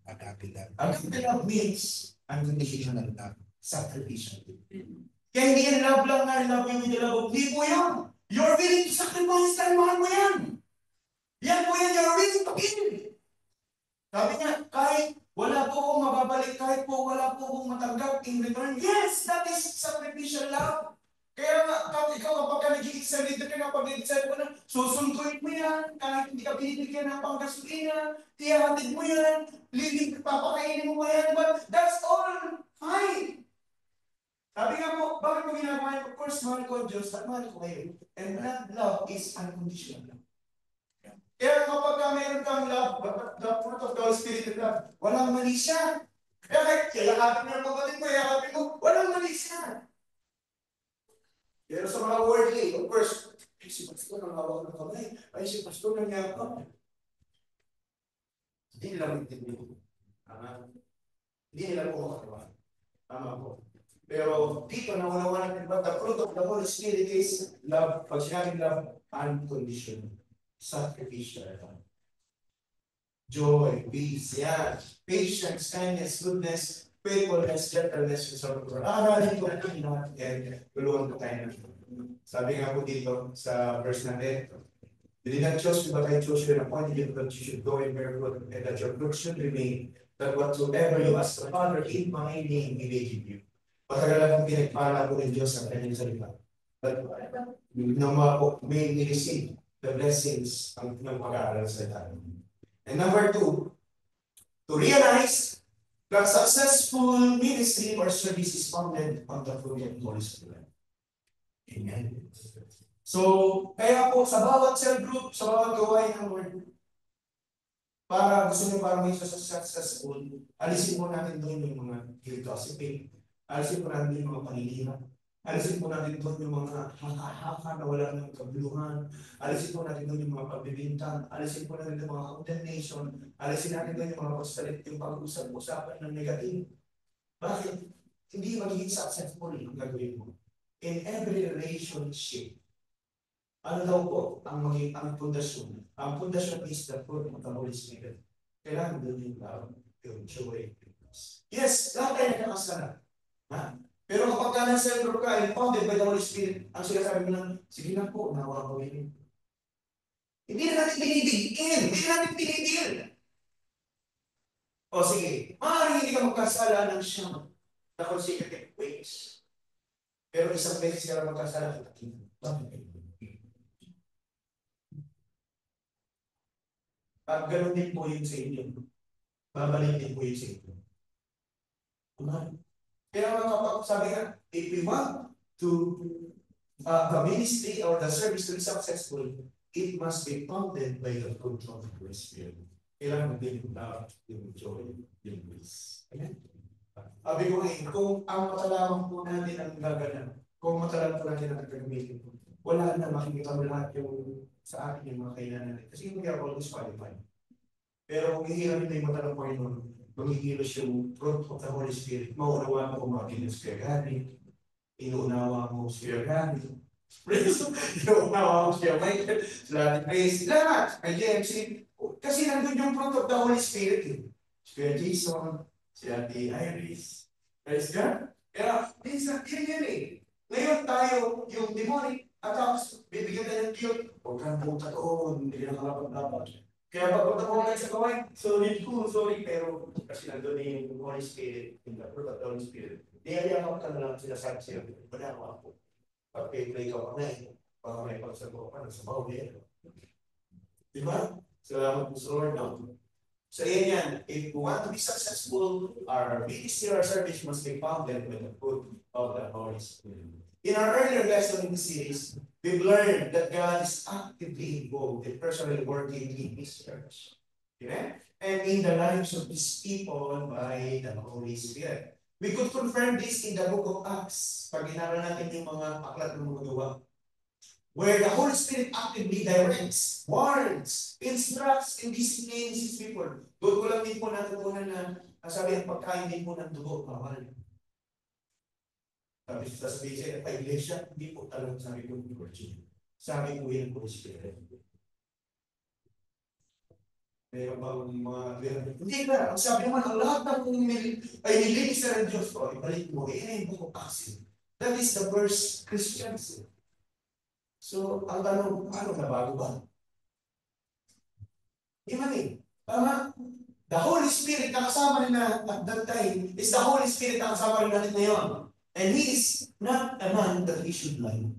Agape love. Agape love means unconditional love. Sacrificial. Kaya hindi yan love lang nga, love you with the love of hindi po yun. You're willing to sacrifice dahil mahal mo yan. Yan po yan, you're willing to give. Sabi niya, kahit wala po akong mababalik, kahit po wala po akong matanggap in return, yes, that is sacrificial love. Kaya nga, ikaw kapag ka nag-i-exam leader ka na, pag nag-exam ko na, susunduin mo yan, kahit hindi ka binibigyan ng panggasolina, tiyahatid mo yan, papakainin mo yan, but that's all fine. Sabi nga po, bakit mo ginagawa yun? Of course, mahal ko ang Diyos at mahal ko kayo. And that love is unconditional love. Kaya kapag mayroon kang love, the fruit of the Holy Spirit of love, walang mali siya. Kaya kahit yakapin mo ng kapatid mo, yakapin mo, walang mali siya. Pero sa mga worldly, of course, si Pastor ang hawak ng kamay, ay si Pastor ang yakap. Hindi nila maintindihan. Hindi nila po makakawa. Tama po. Pero dito nawalawa natin ba, the fruit of the Holy Spirit is love. Pag sinabing love, unconditional, sacrificial. Joy, peace, yan. Patience, kindness, goodness, faithfulness, gentleness, and self-control. Aralin ko natin natin. Tulungan ko tayo natin. Sabi nga po dito sa verse natin, you did not choose me, but I chose you and appointed you that you should go and bear fruit, and that your fruit should remain, that whatsoever you ask the Father in my name, He may give you. Matagal akong pinagpala po ng Diyos sa kanyang salita. But naman po, may receive the blessings ng pag-aaral sa salita. And number 2, to realize that successful ministry or service is founded on the fruit of the Holy Spirit. Amen. So, kaya po sa bawat cell group, sa bawat gawain ng Lord, para gusto nyo para may successful, alisin mo natin doon yung mga guilt gossiping. Alisin po natin yung mga panilihan. Alisin po natin doon yung mga haka-haka na wala ng kabuluhan. Alisin po natin doon yung mga pagbibintang. Alisin po natin yung mga condemnation. Alisin natin doon yung mga pagsalit, yung pag-usap-usapan ng negative. Bakit? Hindi magiging successful ang gagawin mo. In every relationship, ano daw po ang pundasyon? Ang pundasyon is the fruit of the Holy Spirit. Kailangan doon yung love, yung joy. Yes, lahat tayo nakakasarap. Pero kapag ka nasa group ka, founded by the Holy Spirit, ang sinasabi mo lang, sige na po, nawa ko yun. Hindi na natin pinibigin, hindi na natin pinigil. O sige, maaaring hindi ka magkasala ng siyang na consecutive ways. Pero isang beses ka lang magkasala ng bakit? At ganoon din po yun sa inyo. Babalik din po yun sa inyo. Kaya mga sabi nga, if we want to the ministry or the service to be successful, it must be founded by the fruit of the Holy Spirit. Kailangan din yung joy, yung peace. Amen? Sabi ko ngayon, kung ang matalamang po natin ang gaganap, kung matalamang po natin ang gagamitin po, wala na makikita mo lahat yung sa akin yung mga kailangan natin. Kasi hindi ako always qualified. Pero kung hihirapin na yung matalang Panginoon, maghihilos yung fruit of the Holy Spirit, maunawa mo kung mga Spirit Gani, inuunawa mo Spirit Gani, inuunawa mo Spirit Michael, sila Grace, lahat, ay JMC, kasi nandun yung fruit of the Holy Spirit. Spirit Jason, si Ate Iris, praise God. Kaya, minsan, yan eh. Ngayon tayo, yung demonic, at tapos, bibigyan tayo ng guilt, huwag kang punta doon, hindi na kalapag-lapag. Kaya pagpunta ko ngayon sa kawain, sorry, pero kasi nandun yung Holy Spirit, yung fruit of the Holy Spirit. Niyayakap ka na lang sinasabi siya, wala ko ako. Pag-play ka pa ngayon, baka may pagsagot ka, nasa bawal yan. Diba? Salamat po sa Lord. So yan, if we want to be successful, our ministry or service must be founded with the fruit of the Holy Spirit. In our earlier lesson in the series, we've learned that God is actively involved and personally working in His church. Amen? And in the lives of His people by the Holy Spirit. We could confirm this in the book of Acts. Pag inaral natin yung mga aklat ng mga gawa, where the Holy Spirit actively directs, warns, instructs, and disciplines His people. Doon ko lang din po natutunan na sabi ang pagkain din po ng dugo, bawal. Sabi siya, ay iglesia, hindi po talagang sabi ko ng virgin. Sabi ko yan po Spirit. Meron ba mga hindi ka, ang sabi naman, ang lahat ng ay nililis na ng Diyos ko, ibalik mo, yan yung book of Acts. That is the first Christians. So, ang tanong, paano na bago ba? Imagine, tama? The Holy Spirit na kasama rin na at that time is the Holy Spirit na kasama rin natin ngayon. And He is not a man that He should lie.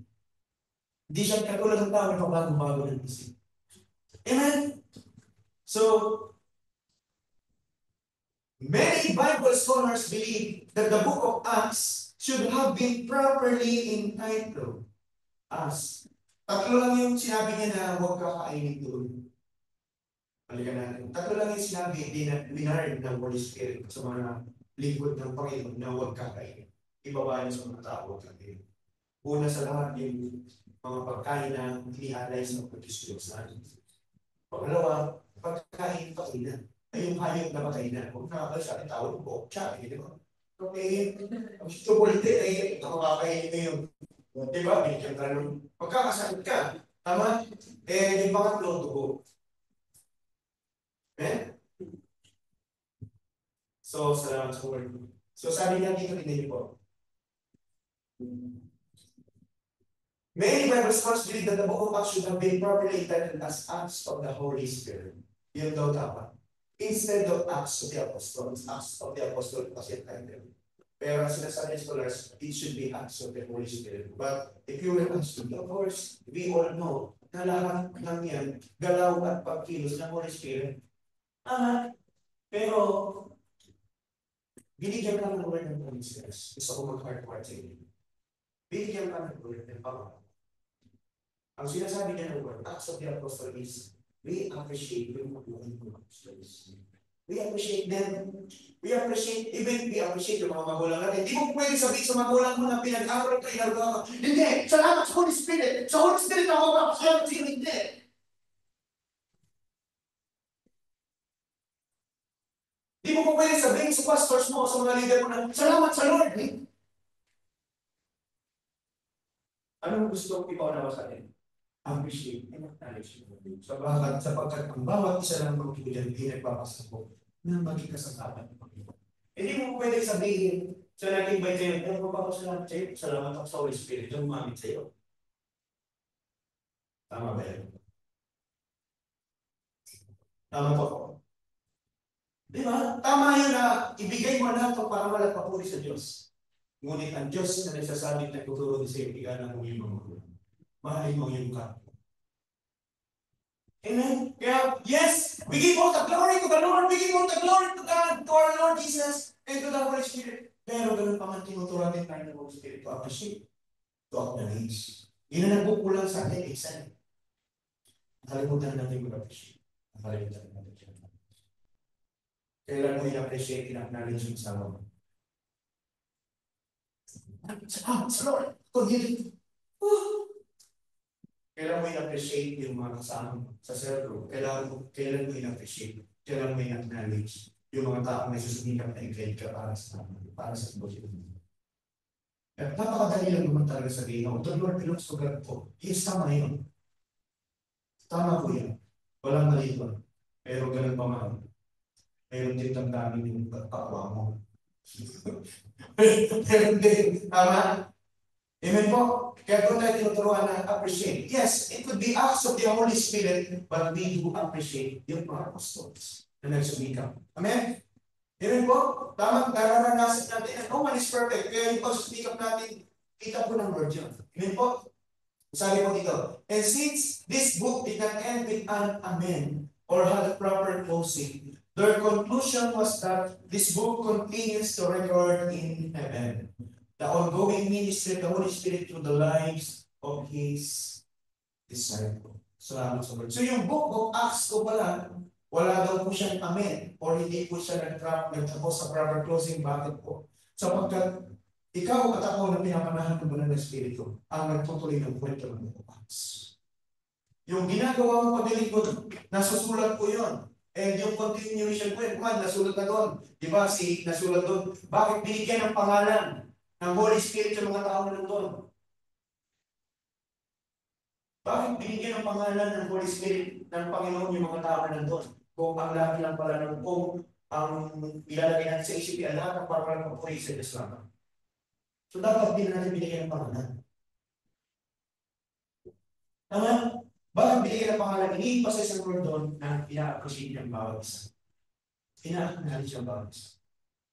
Hindi siya katulad ng tao na bago-bago ng isip. Amen? So, many Bible scholars believe that the book of Acts should have been properly entitled as. Tatlo lang yung sinabi niya na huwag kakainin doon. Balikan natin. Tatlo lang yung sinabi, winard ng Holy Spirit sa mga lingkod ng Panginoon na huwag kakainin. Ibaba niya sa mga tao, huwag kakainin. Una sa lahat yung mga pagkain na inialay sa pagkisiyos natin. Pangalawa, pagkain na. Ay yung hayop na makainan. Huwag nakakal sa ating tawag po, siya, di ba? Okay, ang chocolate ay makakainin mo yung di ba? Binigyan ka ng pagkakasakit ka. Tama? Eh, yung pangatlo, dugo. Eh? So, salamat sa word. So, sabi niya dito, hindi po. Many Bible scholars believe that the book of Acts should have been properly entitled as Acts of the Holy Spirit. Yun daw dapat. Instead of Acts of the Apostles, Acts of the Apostles kasi title. Pero sinasabi ng scholars, it should be Acts of the Holy Spirit. But if you will ask me, of course, we all know na lahat ng yan, galaw at pagkilos ng Holy Spirit. Pero binigyan ka ng word ng Holy Spirit. Gusto ko mag-heart-heart sa inyo. Binigyan ka ng word ng Panginoon. Ang sinasabi niya ng word, Acts of the Apostles is, we appreciate yung mga apostles. We appreciate them. We appreciate yung mga magulang natin. Hindi mo pwede sabihin sa magulang mo na pinag-aral ka, inagawa ka. Hindi! Salamat sa Holy Spirit! Sa Holy Spirit ako mapasalamat sa'yo, hindi! Hindi mo pwede sabihin sa pastors mo o sa mga leader mo na salamat sa Lord! Anong gusto ko ipaunawa sa atin? Appreciate and acknowledge sapagkat ang bawat isa ng mga kaibigan ay nagpapasa ko na maging kasangkapan ng Panginoon. Hindi mo pwede sabihin sa nag-invite sa'yo, ano ba ako salamat sa'yo? Salamat ako sa Holy Spirit yung umamit sa'yo. Tama ba yan? Tama po. Di ba? Tama yun na ibigay mo na ito para malagpapuri sa Diyos. Ngunit ang Diyos na nagsasabi na tuturo din sa'yo, igalan mo yung mga magulang. Mahalin mo yung kapwa. Amen? Kaya, yes, we give all the glory to the Lord, we give all the glory to God, to our Lord Jesus, and to the Holy Spirit. Pero ganun pa man tinuturo natin tayo ng Holy Spirit to appreciate, to acknowledge. Yun ang nagbukulang sa atin, excited. Nakalimutan natin mag-appreciate. Nakalimutan natin siya. Kailan mo in-appreciate, in-acknowledge yung sama mo. Sa Lord, forgive. Kailan mo in-appreciate yung mga kasama sa circle? Kailan mo in-appreciate? Kailan mo in-acknowledge yung mga taong may susumikap na i-guide ka para sa buhay mo? At napakadali lang naman talaga sabihin, the Lord belongs to God po. Yes, tama yun. Tama po yan. Walang mali ba? Pero ganun pa man. Mayroon din damdamin yung pagpakwa mo. Meron din. Tama? Amen po? Kaya doon tayo tinuturuan na appreciate. Yes, it could be acts of the Holy Spirit, but we do appreciate yung mga apostles na nagsumikap. Amen? Amen po? Tamang nararanasan natin. No one is perfect. Kaya yung pagsumikap natin, kita po ng word yun. Amen po? Sabi po dito, and since this book did not end with an amen or had a proper closing, their conclusion was that this book continues to record in heaven. the ongoing ministry of the Holy Spirit through the lives of His disciples. Salamat sa Lord. So yung book of Acts ko pala, wala daw po siyang amen or hindi po siya nagtapos sa proper closing. Bakit po? Sapagkat ikaw at ako na pinapanahan ng Banal na Espiritu ang nagtutuloy ng kwento ng book of Acts. Yung ginagawa mo paglilingkod, nasusulat po yun. And yung continuation po yun, nasulat na doon. Diba, nasulat doon. Bakit binigyan ng pangalan ng Holy Spirit sa mga tao na nandun? Bakit binigyan ng pangalan ng Holy Spirit ng Panginoon yung mga tao na nandun? Kung ang laki lang pala ng kung ang ilalagay natin sa isip ay lahat ng parang papuri sa Islam. So dapat din natin binigyan ng pangalan. Tama? Bakit binigyan ng pangalan? Hindi pa sa isang word doon na ina-appreciate ng bawat isa. Ina-acknowledge ng bawat isa.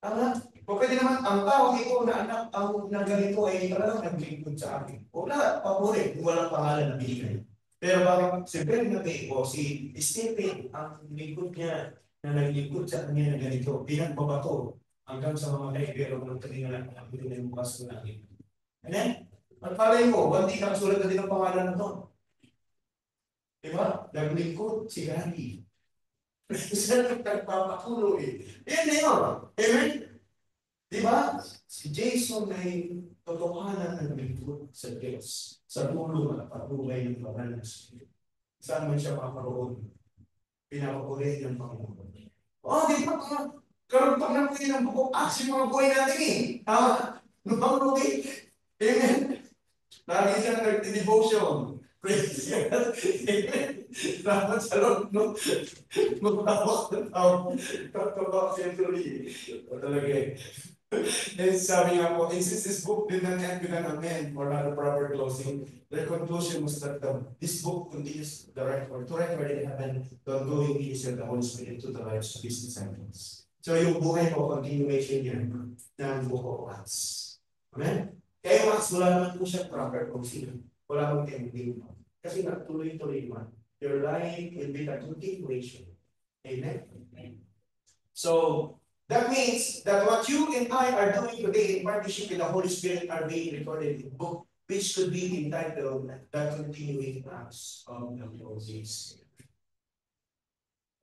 Tama? O pwede naman, ang tao ito na anak ang naganito ay talagang naglingkod sa akin. O lahat, papuri, kung walang pangalan na binigay. Pero bakit si Bernabe o si Stephen, ang lingkod niya na naglingkod sa kanya na ganito, pinagbabato hanggang sa mga kaibero ng kanila na pinag bukas ko natin. And then, at palay mo, hindi nakasulat na din ang pangalan na ito. Diba? Naglingkod si Gandhi. Saan nagpapatuloy? Yan na yun. Amen? Diba? Si Jason ay totohanan ng naglingkod sa Diyos. Sa tulong at patubay ng Banal na Espiritu. Saan man siya makaroon? Pinapapuri ng Panginoon. Di ba? Karoon pag napunin ng bukong Acts yung mga buhay natin eh. Tama? Lumang-lugi. Amen? Lagi siya nag-devotion. Praise God. Amen? Salamat sa Lord, no? Magtawak na tao. Tatawak siyempre. O talaga eh. And sabi nga po, since this book did not end with an amen or not a proper closing, their conclusion was that this book continues the record, to record in heaven the ongoing ministry of the Holy Spirit to the lives of His disciples. So yung buhay mo, continuation yan ng book of Acts. Amen? Kaya yung Acts, wala naman po siya proper closing. Wala mong ending. Kasi nga, tuloy-tuloy man. Your life will be the continuation. Amen? So, that means that what you and I are doing today in partnership with the Holy Spirit are being recorded in a book which could be entitled The Continuing Acts of the Holy Spirit.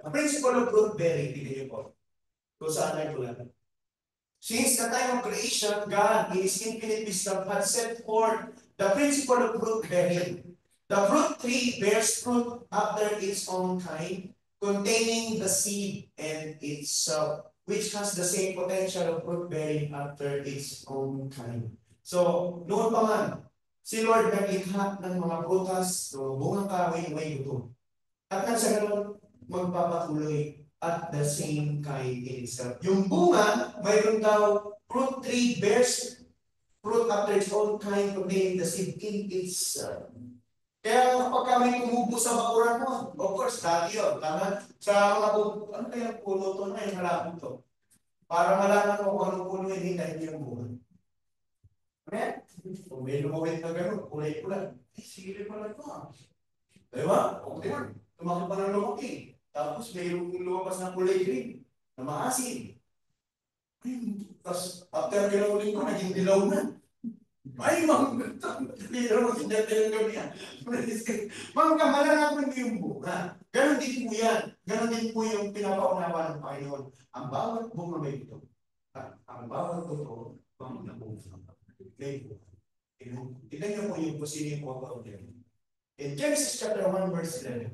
The principle of fruit bearing, tignan niyo po. Kung saan ay tulad. Since the time of creation, God in His infinite wisdom had set forth the principle of fruit bearing. The fruit tree bears fruit after its own kind, containing the seed and itself, which has the same potential of fruit bearing after its own kind. So, noon pa man, si Lord naglikha ng mga prutas, so bungang kahoy may gutom. At nang sa ganun, magpapatuloy at the same kind in itself. Yung bunga, mayroon daw, fruit tree bears fruit after its own kind, containing the seed in itself. Kaya kapag may tumubo sa bakuran mo, of course, dati yun. Tama? Sa mga puno, ano kaya puno to na yung halaman to? Para malaman mo kung anong puno yun, dahil yung buhay. Amen? Kung may lumawit na gano'n, kulay-kulay. Sige pala ito ah. Diba? O diba? Lumaki pa ng lumaki. Tapos may lumabas na kulay green, na maasin. Tapos after ginawin ko, naging dilaw na. Ay, mga hindi naman sinatay ang gabi yan. Mga kamalalaman mo yung bunga. Ganon din po yan. Ganon din po yung pinapaunawa ng Panginoon. Ang bawat bunga may ito. Ang bawat ito, mga bunga. Tignan niyo po yung posibleng po in Genesis chapter 1 verse 11,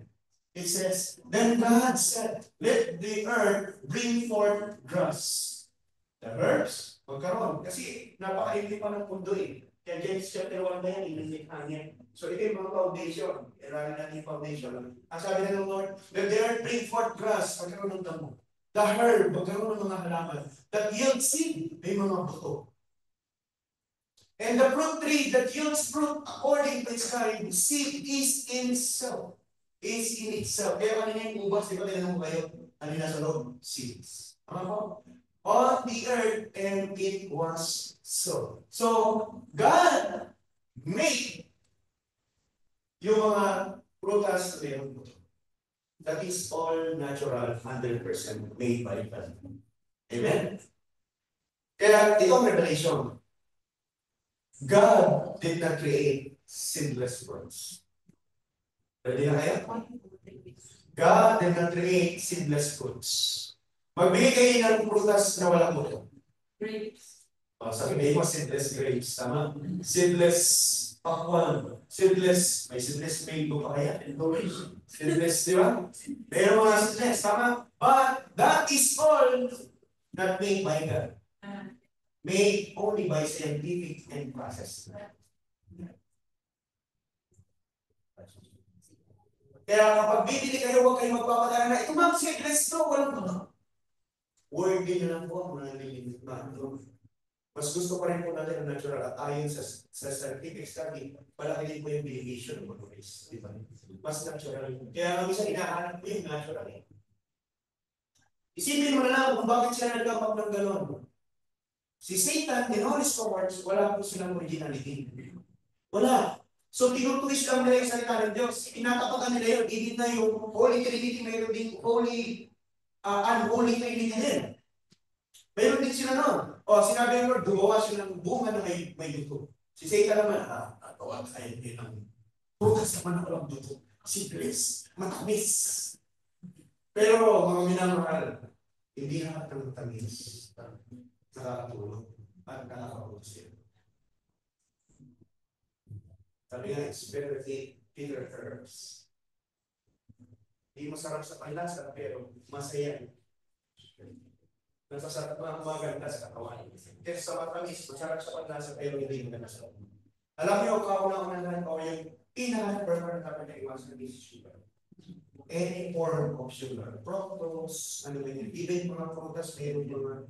it says, Then God said, let the earth bring forth grass. The herbs, magkaroon. Kasi napakalimit pa ng pundo eh. Kaya Genesis chapter 1 na yan, inanlikha niya. So ito yung mga foundation. Kailangan natin yung foundation. Ang sabi na ng Lord, let the earth bring forth grass, magkaroon ng damo. The herb, magkaroon ng mga halaman. That yield seed, may mga buto. And the fruit tree that yields fruit according to its kind, seed is in itself. Is in itself. Kaya kanina yung ubas, di ba tinanong kayo? Ano yung nasa loob? Seeds. Ano po? On the earth, and it was so. So, God made yung mga prutas na mayroon po. That is all natural, 100% made by God. Amen? Kaya ito ang revelation. God did not create sinless worlds. Ready na kayo? God did not create sinless fruits. Magbigay kayo ng prutas na walang buto. Grapes. Sabi mo, seedless grapes. Tama? Seedless pakwan. Seedless, may seedless mango pa kaya? Seedless, di ba? Pero mga seedless, tama? But that is all not made by God. Made only by scientific and process. Kaya kapag bibili kayo, huwag kayo magpapadala na, ito mga seedless to, walang buto. Word din na lang po ang mga nililit na. Mas gusto pa rin po natin ang natural at ayon sa scientific study, palaki din po yung delegation ng mga ways. Di ba? Mas natural. Kaya ang isa hinahanap po yung natural. Isipin mo na lang kung bakit sila nagkapag ng gano'n. Si Satan, the Holy Scholars, wala po silang originality. Wala. So, tinutwist lang nila yung salita ng Diyos. Pinatapakan nila yun. Hindi na yung Holy Trinity, mayroon din Holy, Unholy Trinity din. Mayroon din sila noon. O, sinabi ng Lord, gumawa sila ng bunga na may duto. Si Satan naman, natawa tayo din ang bukas naman ako ng duto. Seedless, matamis. Pero, mga minamahal, hindi lahat ng matamis nakakatulong at nakakapusin. Sabi nga, it's better to eat bitter herbs. Hindi masarap sa panlasa, pero masaya. Nasasarap mga maganda sa katawan. Kasi sa matamis, masarap sa panlasa, pero hindi maganda sa katawan. Alam niyo, kauna-unahan ko yung pinaka-prefer na dapat na iwasan ng sugar. Any form of sugar. Fructose, ano yun. Even mga prutas, mayroon yung mga.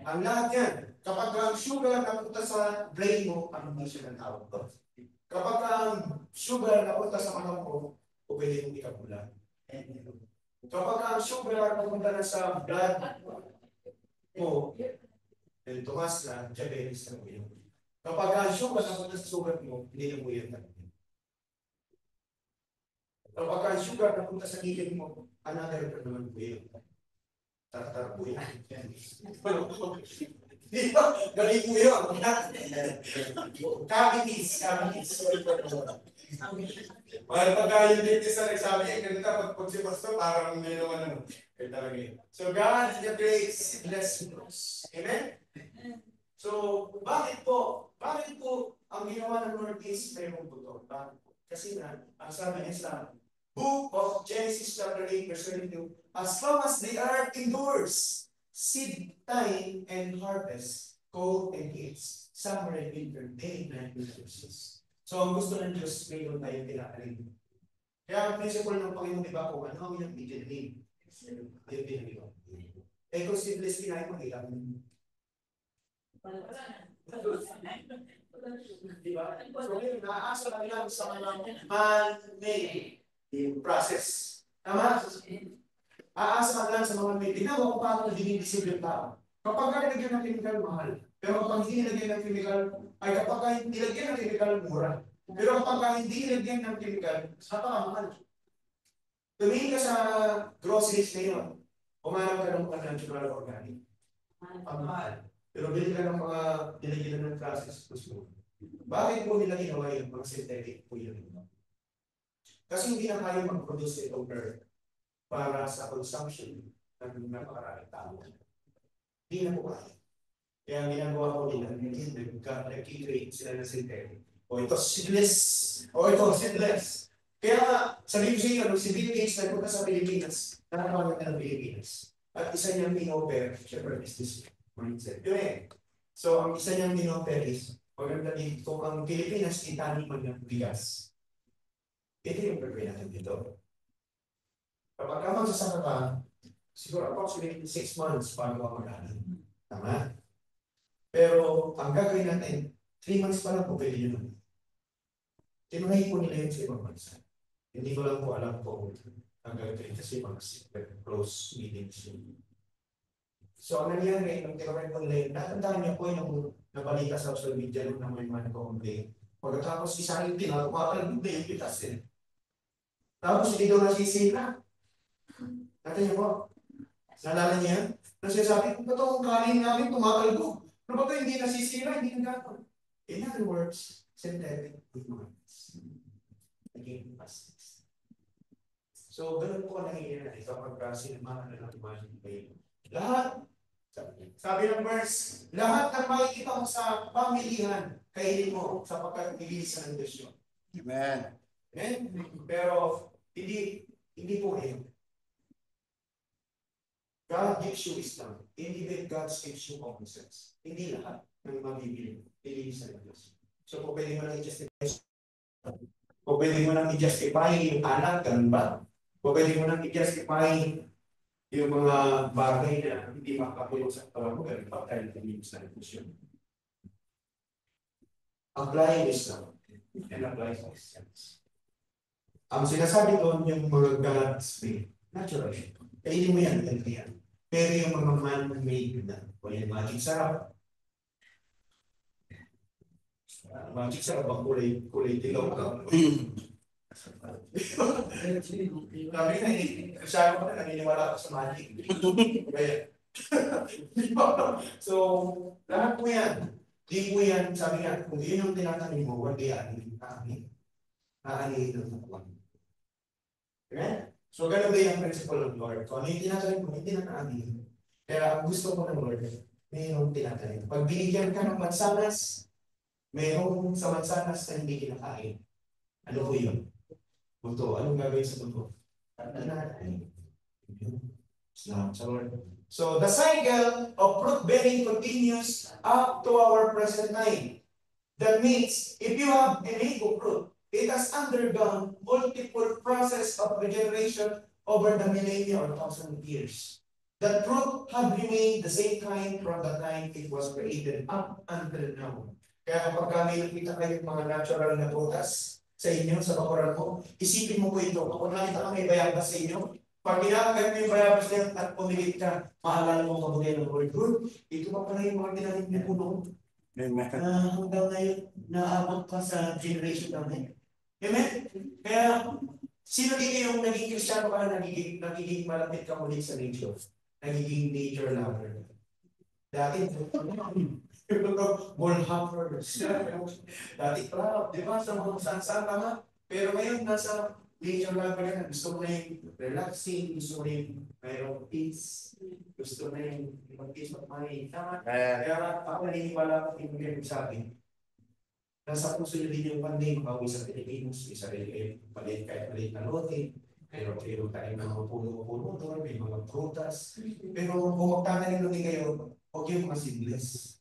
Ang lahat yan, kapag ang sugar napunta sa brain mo, ano ba siya ng tawag ko? Kapag ang sugar napunta sa manok mo, o pwede mong ikabulan. Kapag ang sugar napunta na sa blood mo, then tumas na, diabetes na mo yun. Kapag ang sugar napunta sa sugar mo, hindi na mo yun. Kapag ang sugar napunta sa ngipin mo, another pa naman po yun. Tartar po yan. Di ba? Galing mo yun. Cavities. Pagka yung dentist na nagsabi, ganito, pag si Pastor, parang may naman ano. Kaya talaga yun. So, God is the great seedless fruits. Amen? So, bakit po ang ginawa ng Lord is may buto? Bakit po? Kasi na, ang sabi niya sa Book of Genesis chapter 8 verse 22, as long as the earth endures, seed time and harvest, cold and heat, summer and winter, day and night will cease. So ang gusto ng Diyos, mayroon tayong pinakalim. Kaya ang principle ng Panginoon, di ba, kung ano ang yung bigyan, ayun pinagawa. Eh kung seedless kinain mo, hirap. Di ba? So ngayon, naaasa lang lang sa mga man-made process. Tama? Aasa lang sa mga may tingnan mo kung paano dinidisip yung tao. Kapag nilagyan ng chemical, mahal. Pero kapag hindi nilagyan ng chemical, ay kapag nilagyan ng chemical, mura. Pero kapag hindi nilagyan ng chemical, napakamahal. Tumingin ka sa groceries ngayon, umanap ka ng mga natural organic. Pamahal. Pero bilhin ka ng mga nilagyan ng process, gusto. Bakit mo nila ginawa yung mga synthetic po yun? Kasi hindi na kayo mag-produce itong earth para sa consumption ng napakaraming tao. Hindi na po kaya. Kaya ang ginagawa ko nila, nag-create sila ng synthetic. O ito seedless. O ito seedless. Kaya sabi ko sa inyo, si Bill Gates nagpunta sa Pilipinas, nakakawalan na ng Pilipinas. At isa niyang pinoper, syempre is this mindset. Yun eh. So ang isa niyang pinoper is, maganda dito, kung ang Pilipinas, itaniman ng bigas. Ito yung gagawin natin dito. Kapag ka magsasaka ka, siguro approximately 6 months bago ka mag-anan. Tama? Pero ang gagawin natin, 3 months pa lang po pwede yun. Tinunahin po nila yun sa ibang bansa. Hindi ko lang po alam po ang gagawin kasi mga close meetings. So ang nangyari, nung tinunahin po nila yun, natandaan niyo po yung nabalita sa social media nung naman yung complain. Pagkatapos isang yung tinagawa yung pitas eh. Tapos hindi daw nasisira. Natin niyo po. Nalala niya yan? Nasisabi, ba't ang kanin namin tumakalbo? Ano ba ito? Hindi nasisira, hindi nagkakaroon. In other words, synthetic ignorance. Naging plastics. So, ganun po ang nangyayari kapag sinamahan na ng mga bayo. Lahat, sabi ng verse, lahat ng makikita mo sa pamilihan, kainin mo sapagkat nililisan ng Diyos yun. Amen. Amen? Pero, hindi po ngayon. God gives you wisdom. Hindi din God gives you common sense. Hindi lahat ng mabibili. Nililisan ng Diyos. So, kung pwede mo lang i-justify, kung pwede mo lang i-justify yung anak, ganun ba? Kung pwede mo lang i-justify yung mga bagay na hindi makakapulong sa katawan mo, ganun ba? Dahil nililisan ng Diyos yun. Apply wisdom and apply Christians. Ang sinasabi doon, yung mga God's way, natural. Kainin mo yan, ganito yan. Pero yung mga man-made na, o yung magic sarap. Magic sarap, ang kulay dilaw ka. Sabi na, kasama ko na, naniniwala ko sa magic. So, lahat po yan. Di po yan, sabi nga, kung yun yung tinatanim mo, wag yan, nakalihin ng katawan. Amen? So, ganun din ang principle ng Lord. Kung ano yung tinatanim mo, hindi nakalihin. Kaya ang gusto ko ng Lord, mayroong tinatanim. Pag binigyan ka ng mansanas, mayroong sa mansanas na hindi kinakain. Ano po yun? Buto. Anong gagawin sa buto? Tatanahin. Salamat sa Lord. So, the cycle of fruit bearing continues up to our present time. That means, if you have a mango fruit, it has undergone multiple process of regeneration over the millennia or 1,000 years. The fruit have remained the same kind from the time it was created up until now. Kaya kapag may nakita kayo mga natural na prutas sa inyo, sa bakuran mo, isipin mo po ito. Kapag nakita ka may bayabas sa inyo, pag pinakagat mo yung bayabas na yun at pumilit ka, maalala mo kabugay ng Lord. Good, ito pa pala yung mga tinalim na puno. Hanggang ngayon, naabot pa sa generation namin. Amen? Kaya, sino dito yung naging Kristiyano ka na nagiging malapit ka muli sa nature? Nagiging nature lover. Dati, ball hoppers. Dati, proud. Di ba? Sa mga saan-saan tama. Pero ngayon, nasa nature lover ka na. Gusto mo na yung relaxing. Gusto mo na yung mayroong peace. Gusto mo na yung peace of mind. Tama? Kaya ako naniniwala ko yung mga sabi. Nasa puso nyo din yung panding, bawi sa Pilipinas, isa rin kayo, maliit kahit maliit na lote, pero tayo ng mga puno-puno doon, may mga prutas. Pero kung magtatanim din kayo, huwag yung mga seedless.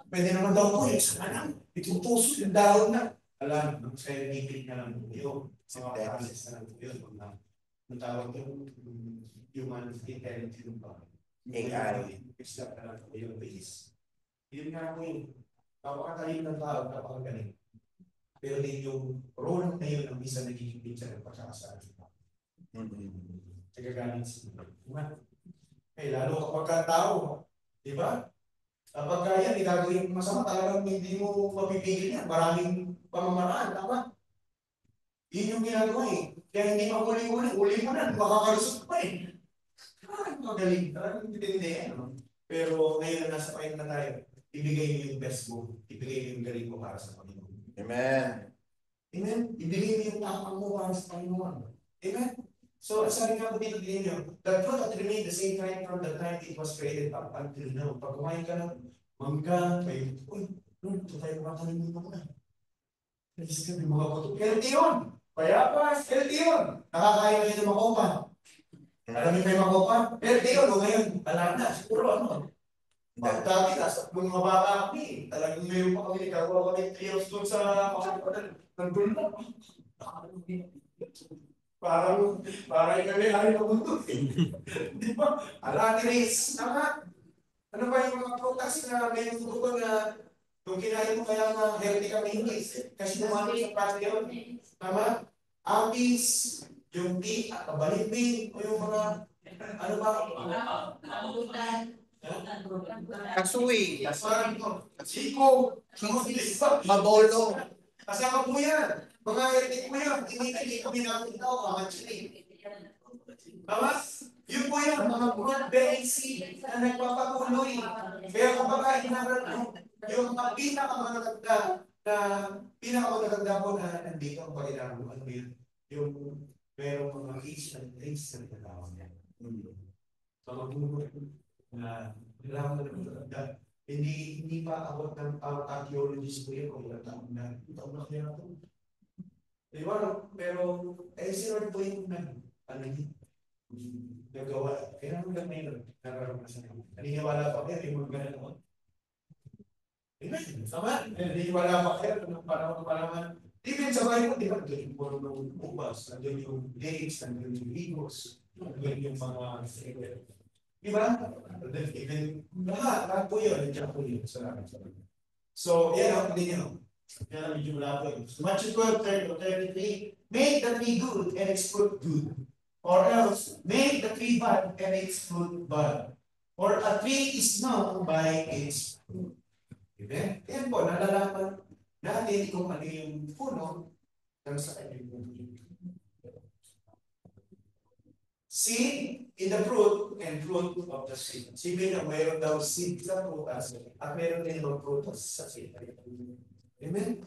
Pwede naman daw po, sa kanang, itutuso yung dahon na. Alam, scientific na lang po yun. Sa mga process na lang po yun. Ang tawag yung human intelligence ba? AI. Except na lang po yung base. Yun nga po yun. Kapakatalim ng tao, kapakagaling. Pero din yung role na yun ang isa nagiging pinsa ng pagkakasal. Nagagalit sila. Eh, lalo kapag tao, di ba? Kapag kaya, gagawin masama, talagang hindi mo mapipigil yan. Maraming pamamaraan, tama? Yun yung ginagawa eh. Kaya hindi makuling-uling, uli mo na, makakalusot pa eh. Magaling, talagang hindi yan. Pero ngayon na nasa pahin na tayo, ibigay mo yung best mo, ibigay mo yung galing mo para sa Panginoon. Amen. Amen? Ibigay mo yung tapang mo para sa Panginoon. Amen? So, sabi nga po dito din nyo, the fruit that remained the same kind from the time it was created up until now. Pag kumain ka ng mangga, may, uy, ito tayo makakanin mo na. Please ka, may mga buto. Healthy yun! Payapas, healthy yun! Nakakain kayo ng makopa. Alam niyo kayo makopa? Healthy yun, o ngayon, wala na, siguro ano. Dati nasa mga bata kami, talagang mayroon pa kami, nagkagawa kami 3 years doon sa makakapatan. Nandun na. Parang kami ay nabuntod. Di ba? Ala, Grace, tama? Ano ba yung mga prutas na may tututo na kung kinain mo kaya na healthy kami English? Kasi naman sa pati yun. Tama? Apis, yung tea, balimbing, o yung mga, ano ba? Kasuwi. Siko. Mabolo. Kasama po yan. Mga healthy po yan. Hindi kami namin ito, mga chili. Tama? Yun po yung mga broad-bearing seed na nagpapatuloy. Kaya kapag inaral mo, yung mga pinakamataganda po na nandito ang pag-inaral mo, ano yun? Yung merong mga age and age na tinatawag niya. So, magbubuhay na kailangan na mataganda. Hindi pa abot ng archaeologist po yun kung ilang taon na. Taon na kaya ito. Diba? Pero, si Lord po yung nagawa. Kailangan lang ngayon. Nararanasan naman. Naniniwala pa kayo yung mga ganun. Amen. Tama. Naniniwala pa kayo ng panahon. Even sa bahay mo, di ba? Doon yung mga ubas, doon yung dates, doon yung higos, doon yung mga diba? Lahat po yun. Nandiyan po yun. So, yan ang hindi nyo. Yan ang medyo malabo yun. Matthew 12:33, make the tree good and its fruit good. Or else, make the tree bad and its fruit bad. For a tree is known by its fruit. Amen? Yan po, nalalaman natin kung ano yung puno ng sa kanyang seed in the fruit and fruit of the seed. Sabihin na mayroon daw seed sa prutas at mayroon din daw prutas sa seed. Amen?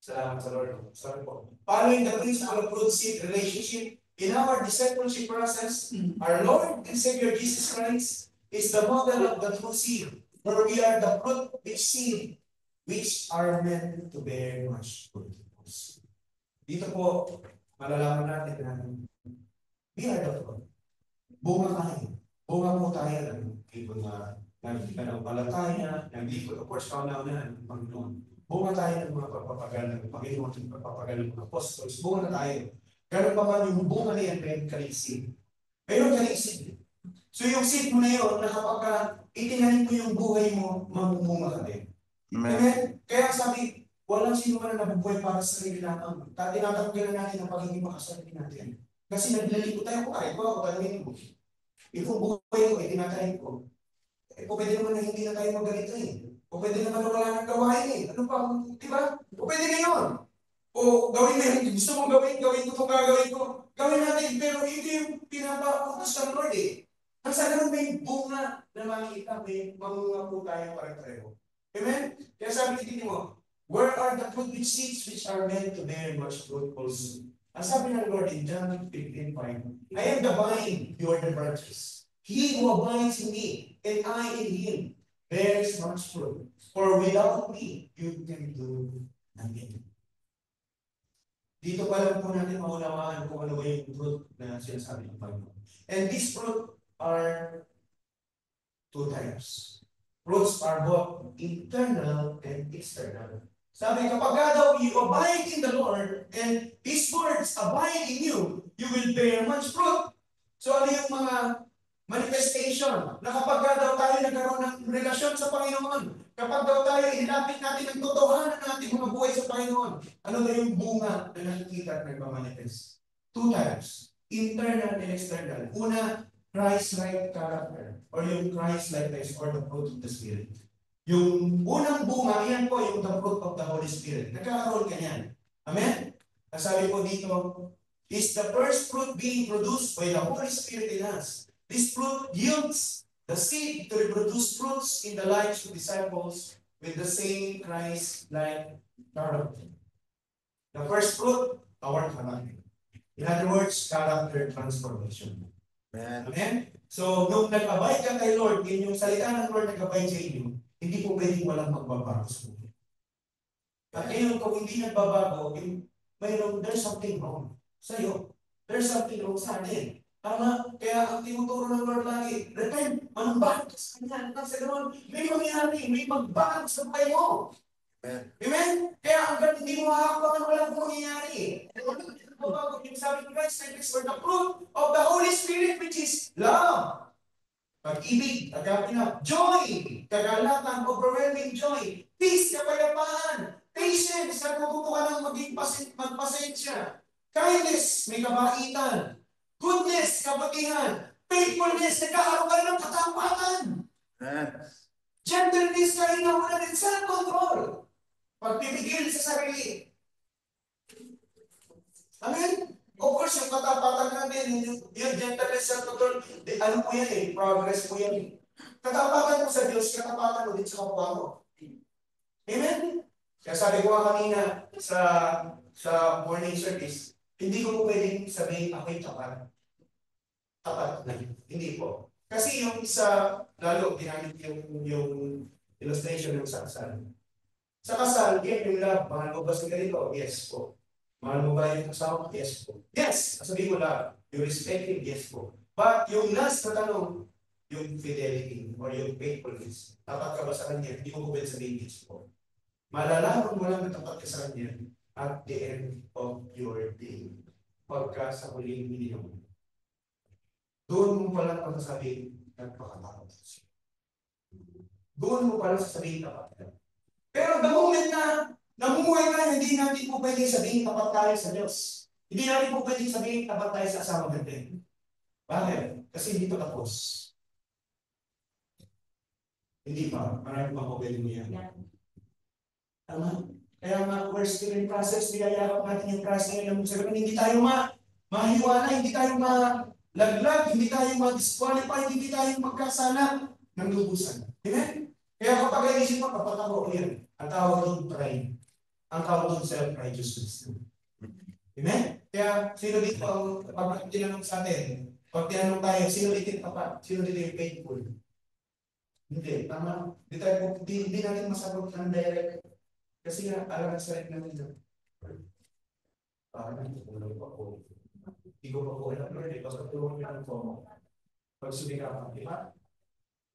Salamat sa Lord. Sabi po, following the principle of fruit-seed relationship, in our discipleship process, our Lord and Savior Jesus Christ is the model of the true seed, where we are the fruit which seed, which are meant to bear much fruit. Dito po, malalaman natin na we are the fruit. Bunga tayo. Bunga po tayo ng ibang nagpanampalataya, nag-ikot, of course, kauna-unahan ng Panginoon. Bunga tayo ng mga pagpapagal ng Panginoon, ng pagpapagal ng mga apostles. Bunga na tayo. Ganun pa man yung bunga na yan, may kalisip. Mayroon kalisip. So yung seed mo na yun, na kapag itinanim mo yung buhay mo, mamumunga ka din. Amen? Kaya sabi, walang sino man na nabubuhay para sa sarili natin. Tinatanggalan natin ang pagiging makasarili natin. Kasi naglaliko tayo, kahit ko ako tanongin mo. Itong buhay ko, tinatayin ko. O pwede naman na hindi na tayo magalit O pwede naman na wala nang gawain Ano pa? Diba? O pwede na yun. O gawin na yun. Gusto mong gawin ko itong gagawin ko. Gawin natin. Pero hindi yung pinapaputos ng Lord Ang sa ganun may bunga na makikita. May mamunga po tayo pare-pareho. Amen? Kaya sabi nitin mo, where are the fruit which seeds which are meant to bear much fruit also? Ang sabi ng Lord in John 15:5, I am the vine, you are the branches. He who abides in me, and I in him, bears much fruit. For without me, you can do nothing. Dito pa lang po natin maunawaan kung ano ba yung fruit na sinasabi ng Panginoon. And these fruit are two types. Fruits are both internal and external. Sabi, kapag daw you abide in the Lord and His words abide in you, you will bear much fruit. So ano yung mga manifestation na kapag daw tayo nagkaroon ng relasyon sa Panginoon, kapag daw tayo inilapit natin ang totohanan natin mga buhay sa Panginoon, ano ba yung bunga na nakikita at nagmamanifest? Two types, internal and external. Una, Christ-like character or yung Christ-likeness or the fruit of the Spirit. Yung unang bunga, yan po yung the fruit of the Holy Spirit. Nagkakaroon ka yan. Amen? Sabi po dito, is the first fruit being produced by the Holy Spirit in us. This fruit yields the seed to reproduce fruits in the lives of disciples with the same Christ-like character. The first fruit, our character. In other words, character transformation. Amen? So, nung nag-abide ka kay Lord, yung salita ng Lord nag-abide sa inyo, hindi po pwedeng walang magbabago sa buhay. At ngayon, kung hindi nagbabago, there's something wrong sa'yo. There's something wrong sa atin. Tama? Kaya ang tinuturo ng Lord lagi, repent, manumbahan ka sa Kanya. Sa ganoon, may mangyari, may magbago sa buhay mo. Amen? Kaya hanggang hindi mo hahapakan, walang mangyayari. Yung sabi ni Christ, for the fruit of the Holy Spirit, which is love. Pag-ibig, agapinap, joy, kagalakan, overwhelming joy, peace, kapayapaan, patience, natututo ka ng maging magpasensya, kindness, may kabaitan, goodness, kabutihan, faithfulness, nagkakaroon ka ng katapatan, gentleness, karinawanan, and self-control, pagpipigil sa sarili. Amen? Of course, yung katapatan natin, natin, yung gentleness, self-control, ano po yan eh, progress po yan eh. Katapatan mo sa Diyos, katapatan mo din sa kapwa mo. Amen? Kaya sabi ko nga kanina sa morning service, hindi ko po pwedeng sabihin ako'y tapat. Tapat na. Hindi po. Kasi yung isa, lalo, ginamit yung illustration ng sa kasal. Sa kasal, yan yung love. Mahal mo ba si ganito? Yes po. Mahal mo ba yung asawa? Yes po. Yes! Sabihin mo love. You respect him? Yes po. But yung last na tanong, yung fidelity or yung faithfulness, tapat ka ba sa kanya? Hindi mo po pwede sabihin yes po. Malalaman mo lang na tapat ka sa kanya at the end of your day. Pagka sa huling minimum. Doon mo palang pagsasabihin, nagpakatakot siya. Doon mo palang sasabihin tapat ka. Pero the moment na namumuhay ka, hindi natin po pwede sabihin tapat tayo sa Diyos. Hindi natin po pwede sabihin tapat tayo sa asawa natin. Bakit? Kasi hindi pa tapos. Hindi pa. Marami pa po pwede mo yan. Tama? Kaya nga, we're still in process. Niyayakap natin yung process ng sabihin. Hindi tayo mahiwala, hindi tayo malaglag, hindi tayo ma-disqualify, hindi tayo magkasala ng lubusan. Amen? Kaya kapag naisip mo, kapag ako, yan, ang tawag doon pride. Ang tawag doon self-righteousness. Amen? Kaya, sino dito ang pag tinanong sa atin? Pag tinanong tayo, sino dito yung tapat? Sino dito yung faithful? Hindi, tama. Hindi natin masagot ng direct. Kasi nga, alam na sa rin namin na, parang tulog ako. Hindi ko pa po alam, Lord, pagkatulong niya po. Pagsubika ka, di ba?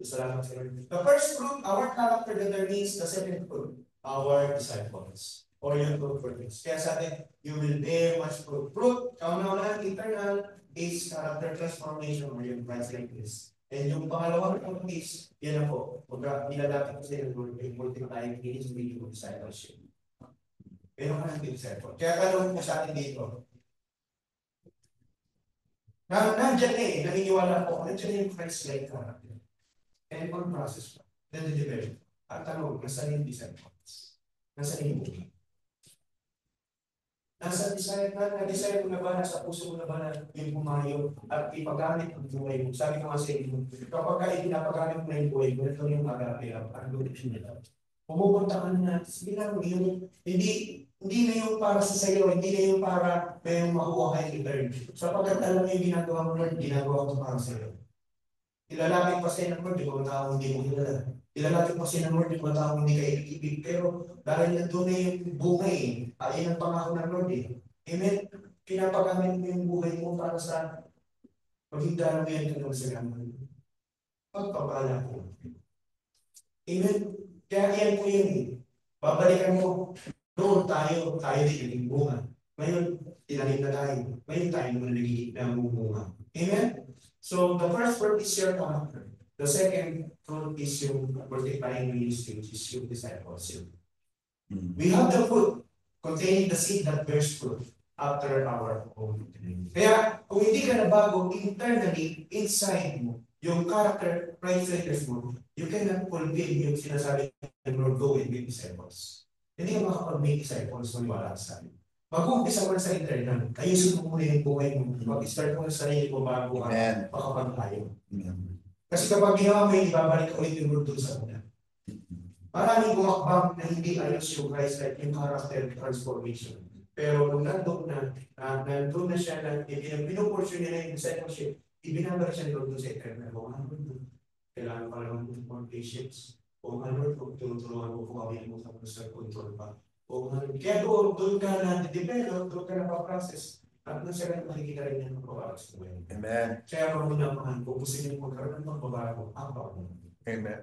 Salamat sa Lord. The first fruit, our character determines the second fruit, our disciples. Or yung fruit for this. Kaya sa atin, you will bear much fruit. Fruit, kauna-una, internal, is character transformation or yung Christ like this. And yung pangalawang fruit is, yan na po, nilalapit ko sa iyo, Lord, yung multiplying is really good discipleship. Pero ka ng disciple. Kaya tanong mo sa atin dito, nandiyan eh, naniniwala ko, nandiyan yung Christ-like character. And pag-process pa, nade-develop. At tanong, nasaan yung disciples? Nasaan yung buhay? Nasa na-desire mo na ba, nasa puso mo na ba na yung pumayo at ipagamit ang buhay mo? Sabi ko nga sa inyo, kapag ipinapagamit mo na yung buhay mo, ito yung agape lang, ang lulusyon nila. Pumunta ka na, sige lang, hindi na yung para sa sayo, hindi na yung para may makuha kayo i-learn. Sapagkat alam mo yung ginagawa mo, Lord, ginagawa ko para sa iyo. Ilalapit pa sa'yo ng Lord, yung mga tao hindi mo kilala. Ilalapit pa sa'yo ng Lord, yung mga tao hindi ka ibig. Pero dahil nandun na yung buhay, ayun ang pangako ng Lord eh. Amen? Pinapagamit mo yung buhay mo para sa paghigdaran mo yan kung sa gaman. Pagpapala ko. Amen? Kaya yan po yun eh. Babalikan mo, doon tayo din yung bunga. Ngayon, tinanim na tayo. Ngayon tayo naman nagigit na bunga. Amen? So, the first fruit is your character. The second fruit is yung multiplying ministry, which is yung discipleship. We have the fruit containing the seed that bears fruit after our own. Kaya, kung hindi ka nabago internally, inside mo, yung character, priceless mo, you cannot fulfill yung sinasabi ng Lord, go and make disciples. Hindi ka makapag-make disciples, maniwala sa amin. Mag-uumpisa mo sa internal, ayusin mo muna yung buhay mo. Mag-start mo sa sarili mo bago ka makapag-tayo. Kasi kapag ginawa mo yun, ibabalik ulit yung Lord doon sa una. Maraming bumakbang na hindi ayos yung Christ-like, yung character transformation. Pero kung nandun na siya na pinuportion niya na yung discipleship, ibinabalik siya ni Lord doon sa eternal. O nga Lord, kailangan pa naman more patience. O nga Lord, kung tinutulungan mo kung kami mo sa control pa. O nga Lord, kaya doon ka na-develop, doon ka na-process. At nung siya rin makikita rin niya ng pagbabago sa buhay. Amen. Kaya kung minamahan, kung gusto niyo magkaroon ng pagbabago, ang pagbabago. Amen.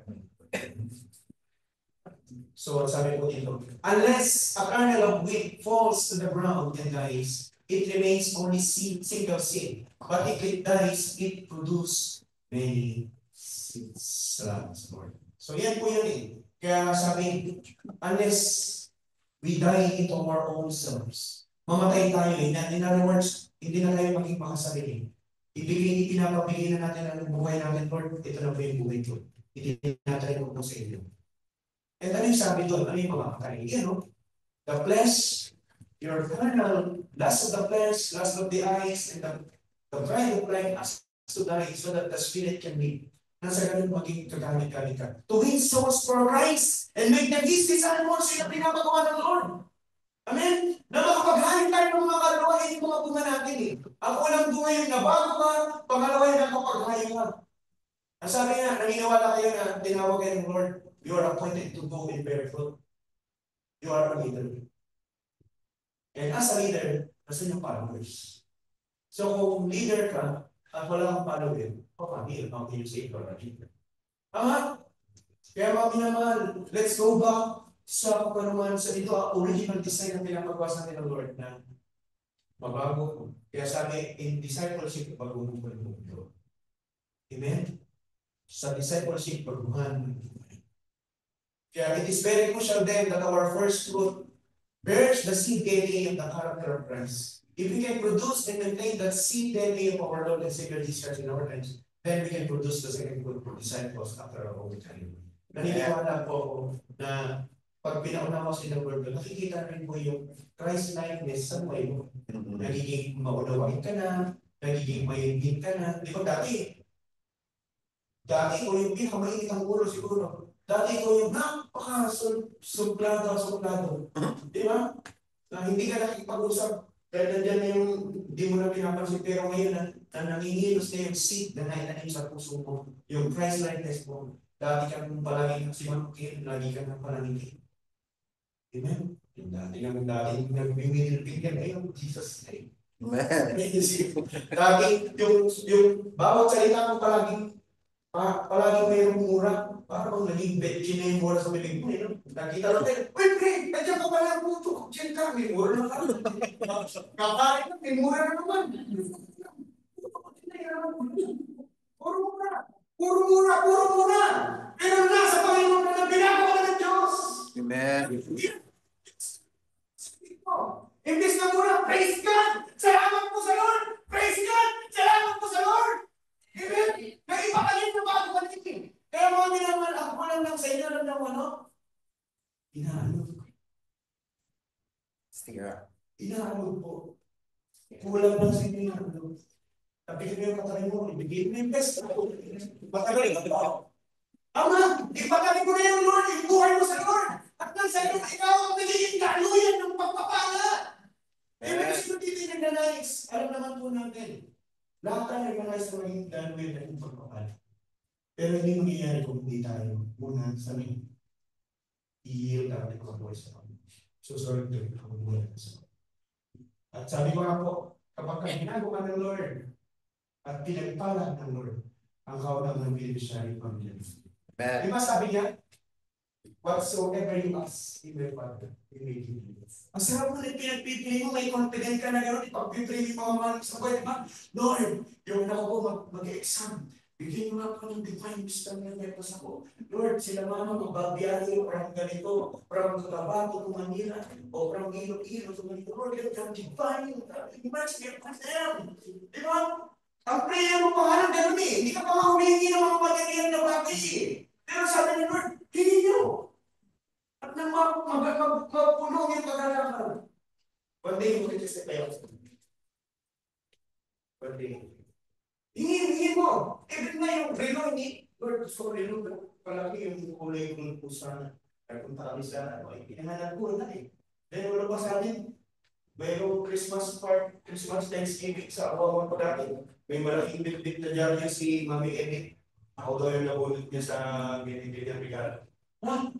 So, sabi ko dito, unless a kernel of wheat falls to the ground and dies, it remains only single seed. But if it dies, it produces many seeds. Salamat sa Lord. So, yan po yun eh. Kaya sabi, unless we die into our own selves, mamatay tayo eh. In other words, hindi na tayo maging makasarili. Pinapabigay na natin ang buhay natin, Lord, ito na po yung buhay ko. Hindi natin ko po sa inyo. And ano yung sabi doon? Ano yung mamamatay? You know, the flesh, your carnal, lust of the flesh, lust of the eyes, and the The pride of life has to die so that the spirit can live. Nasa ganun maging kagamit-gamit ka. To win souls for Christ and make them his disciples, yun ang pinapagawa ng Lord. Amen? Na makapaghain tayo ng mga kaluluwa, yung mga bunga natin eh. Ang unang bunga yung nabago ka, pangalawa yung nakapaghain ka. Ang sabi nga, naniniwala kayo na tinawag kayo ng Lord, you are appointed to go and bear fruit. You are a leader. And as a leader, nasa yung followers. So kung leader ka, at wala kang follower, paano yung save or leader? Tama? Kaya mga minamahal, let's go back sa kapanuman sa ito, original design na pinapagawa sa atin ng Lord na mabago. Kaya sabi, in discipleship, bago mo mundo. Amen? Sa discipleship, baguhan. Kaya it is very crucial then that our first fruit bears the seed DNA of the character of Christ. If we can produce and maintain that seed DNA of our Lord and Savior Jesus Christ in our lives, then we can produce the second fruit for disciples after our own time. Naniniwala po ako na pag pinaunawa sa ng Lord, nakikita rin po yung Christ-likeness sa buhay mo. Nagiging maunawain ka na, nagiging mayingin ka na. Di ba dati ko yung pinakamainit ang ulo siguro. Dati ko yung napaka-suplado. Di ba? Na hindi ka nakikipag-usap. Dahil nandiyan na yung hindi mo na pinapansin. Pero ngayon na nangingilos na yung seed na naitanim sa puso mo. Yung Christ-likeness mo. Dati ka nung palaging simanukit, lagi ka nang palaging. Amen? Yung dati nagbibigyan ngayon, Jesus name. Amen. Dati yung bawat salita mo palaging mayroong mura. Parang naging betchin na yung mura sa bibig mo. Nakita lang tayo, uy, pre, nandiyan ka pala ang puto. Diyan ka, may mura na naman. Kakain na, may mura na naman. Puro mura. Pero nasa Panginoon na pinagawa ng Diyos. Amen. Imbis na mura, praise God! Salamat po sa Lord! Praise God! Salamat po sa Lord! Amen? Nag-ipakalin na bago panitin. Kaya mga minaman, ako pa lang sa inyo lang ng ano? Inaano po. Kulang lang sa inyo inaano. Tapos yung katarin mo, ibigay mo yung best. Matagal ba? Ama, ipatarin ko na yung Lord, yung buhay mo sa Lord. At nang sa iyo, ikaw ang nagiging kaluyan ng pagpapala. Even if hindi din nag-nais, alam naman po natin, lahat tayo nag-nais na maging kaluyan ng pagpapala. Pero hindi mangyayari kung hindi tayo muna sa amin. I-yield natin ang buhay sa kanya. So sorry to ang buhay sa kanya. At sabi ko nga po, kapag ginagawa ng Lord, at pinagpala ng Lord, ang kaunang ng beneficiary pamilya. Di ba sabi niya, whatsoever you ask in my Father, He will give you. Ang sarap mo na pinagpipili mo, may confident ka na gano'n, ipagpipili mo mga sa buhay, diba? Lord, yung anak ko mag-exam, bigyan mo nga po ng divine wisdom na meron ako. Lord, sila mama magbabiyahe o parang ganito, parang Cotabato to Manila, o parang Iloilo to Manila. Lord, get that divine, immerse me upon them. Di ba? Ang prayer mo pa nga ng gano'n eh. Hindi ka pa humingi ng mga material na bagay eh. Pero sabi ni Lord, hindi nyo. At nang magpunong yung pag-alakal. One day, mo rin sa kayo. One day. Hingin mo. Even na yung relo, hindi. Lord, gusto ko relo. Palagi yung kulay yung pusa. Kaya punta kami sa, pinangalan ko na eh. Then wala pa sa atin. Mayroong Christmas Thanksgiving sa Awawan pa dati. May malaking bit na dyan si Mami Edith. Ako daw yung nabunod niya sa binibigyan regalo. Ha?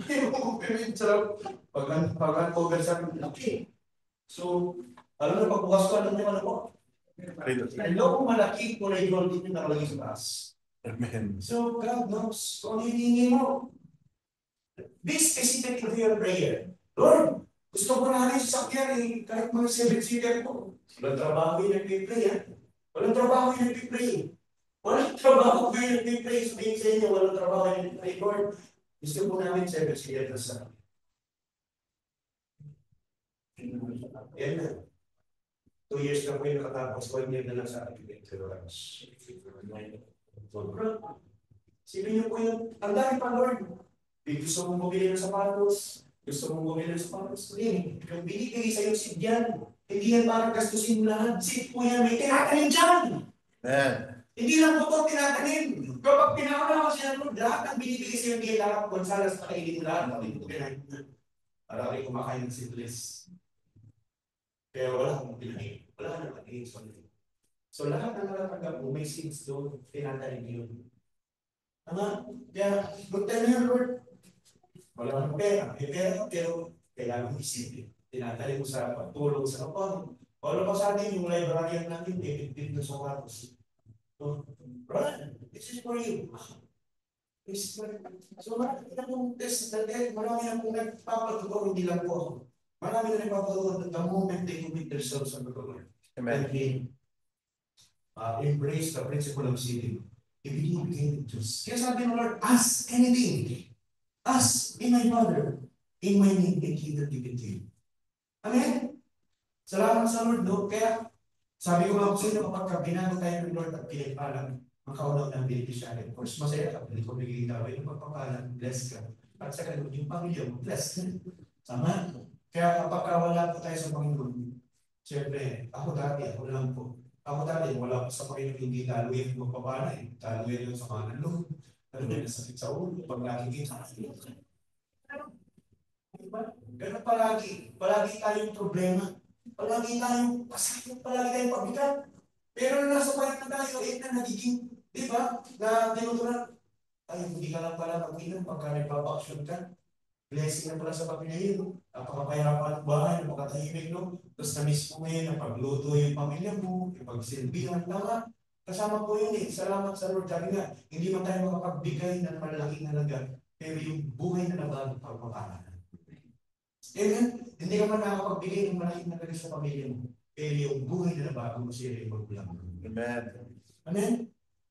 Sarap. Pag-uncover sa laki. So, alam na pagbukas ko, alam niyo ano po? Hello, malaki kulay gold din yung nakalagay sa taas. Amen. So, God knows kung hiningi mo. Be specific with your prayer. Lord, gusto ko na rin sa sakyan eh, kahit mga 7-seater ko. Walang trabaho yung nag-pray ha? Walang trabaho yung nag-pray. Walang trabaho yung nag-pray. Sabihin sa inyo, walang trabaho yung nag-pray. Lord, gusto ko namin 7-seater na sa yan na. 2 years na po yung nakatapos. 1 year na lang sa akin. Sabihin niyo po yun, ang dami pa Lord. Gusto mong bumili ng sapatos. Gusto mong bumili ng sapatos. Yung binigay sa'yo seed yan. Hindi yan parang gastusin mo lahat. Seed po yan. May tinatanim dyan. Amen. Hindi lang po ito tinatanim. Kapag pinauna ko siya, lahat ang binibigay sa iyo, hindi lahat, Gonzales, nakailin mo lahat, hindi mo kinain. Marami kumakain ng simplest. Kaya wala akong pinahin. Wala ka naman pinahin. So lahat ng nakatanggap mo, may seeds doon, tinatanim yun. Kaya, good time na yun, Lord. Wala akong pera. May pera, pero kailangan mo isipin. Tinatanim mo sa pagtulong sa kapag. Wala pa sa atin yung librarian natin, David na sa kwartos. So, brother, this is for you. This is for you. So, marami na pong test na test, marami na pong nagpapatuto, hindi lang po ako. Marami na nagpapatuto the moment they commit themselves on the Lord. Amen. And embrace the principle of seeing. Ibigay Diyos. Kaya sabi ng Lord, ask anything. Ask in my Father, in my name, and He will give it to you. Amen? Salamat sa Lord, no? Kaya, sabi ko nga po sa inyo, kapag binago tayo ng Lord at pinagpalang, ang kaunang ng beneficiary. Of course, masaya ka, hindi ko bigay tawag yung pagpapalang, bless ka. At sa kanila, yung pamilya mo, bless. Tama? Kaya kapag wala po tayo sa Panginoon, siyempre, ako lang po. Ako dati, wala po sa Panginoon, hindi lalo yung magpapala, lalo yung sa mga nalong, lalo yung nasakit sa ulo, pag nakikita. Diba? Ganun palagi. Palagi tayong problema. Palagi tayong pasakit. Palagi tayong pabigat. Pero nasa point na tayo, na nagiging, di ba? Na tinutunan. Ay, hindi ka lang pala mag-inom pagka nagpapa-action ka. Blessing na pala sa pamilya yun. Napakapahirapan ng bahay, napakatahimik, no? Tapos na-miss mo ngayon, napagluto yung pamilya mo, yung pagsilbihan, tama. Kasama po yun eh. Salamat sa Lord. Sabi nga, hindi man tayo makapagbigay ng malaking halaga, pero yung buhay na nabago pagpapakanan. Amen? Hindi ka man nakakapagbigay ng malaking halaga sa pamilya mo, pero yung buhay na nabago mo siya yung magulang mo. Amen. Amen?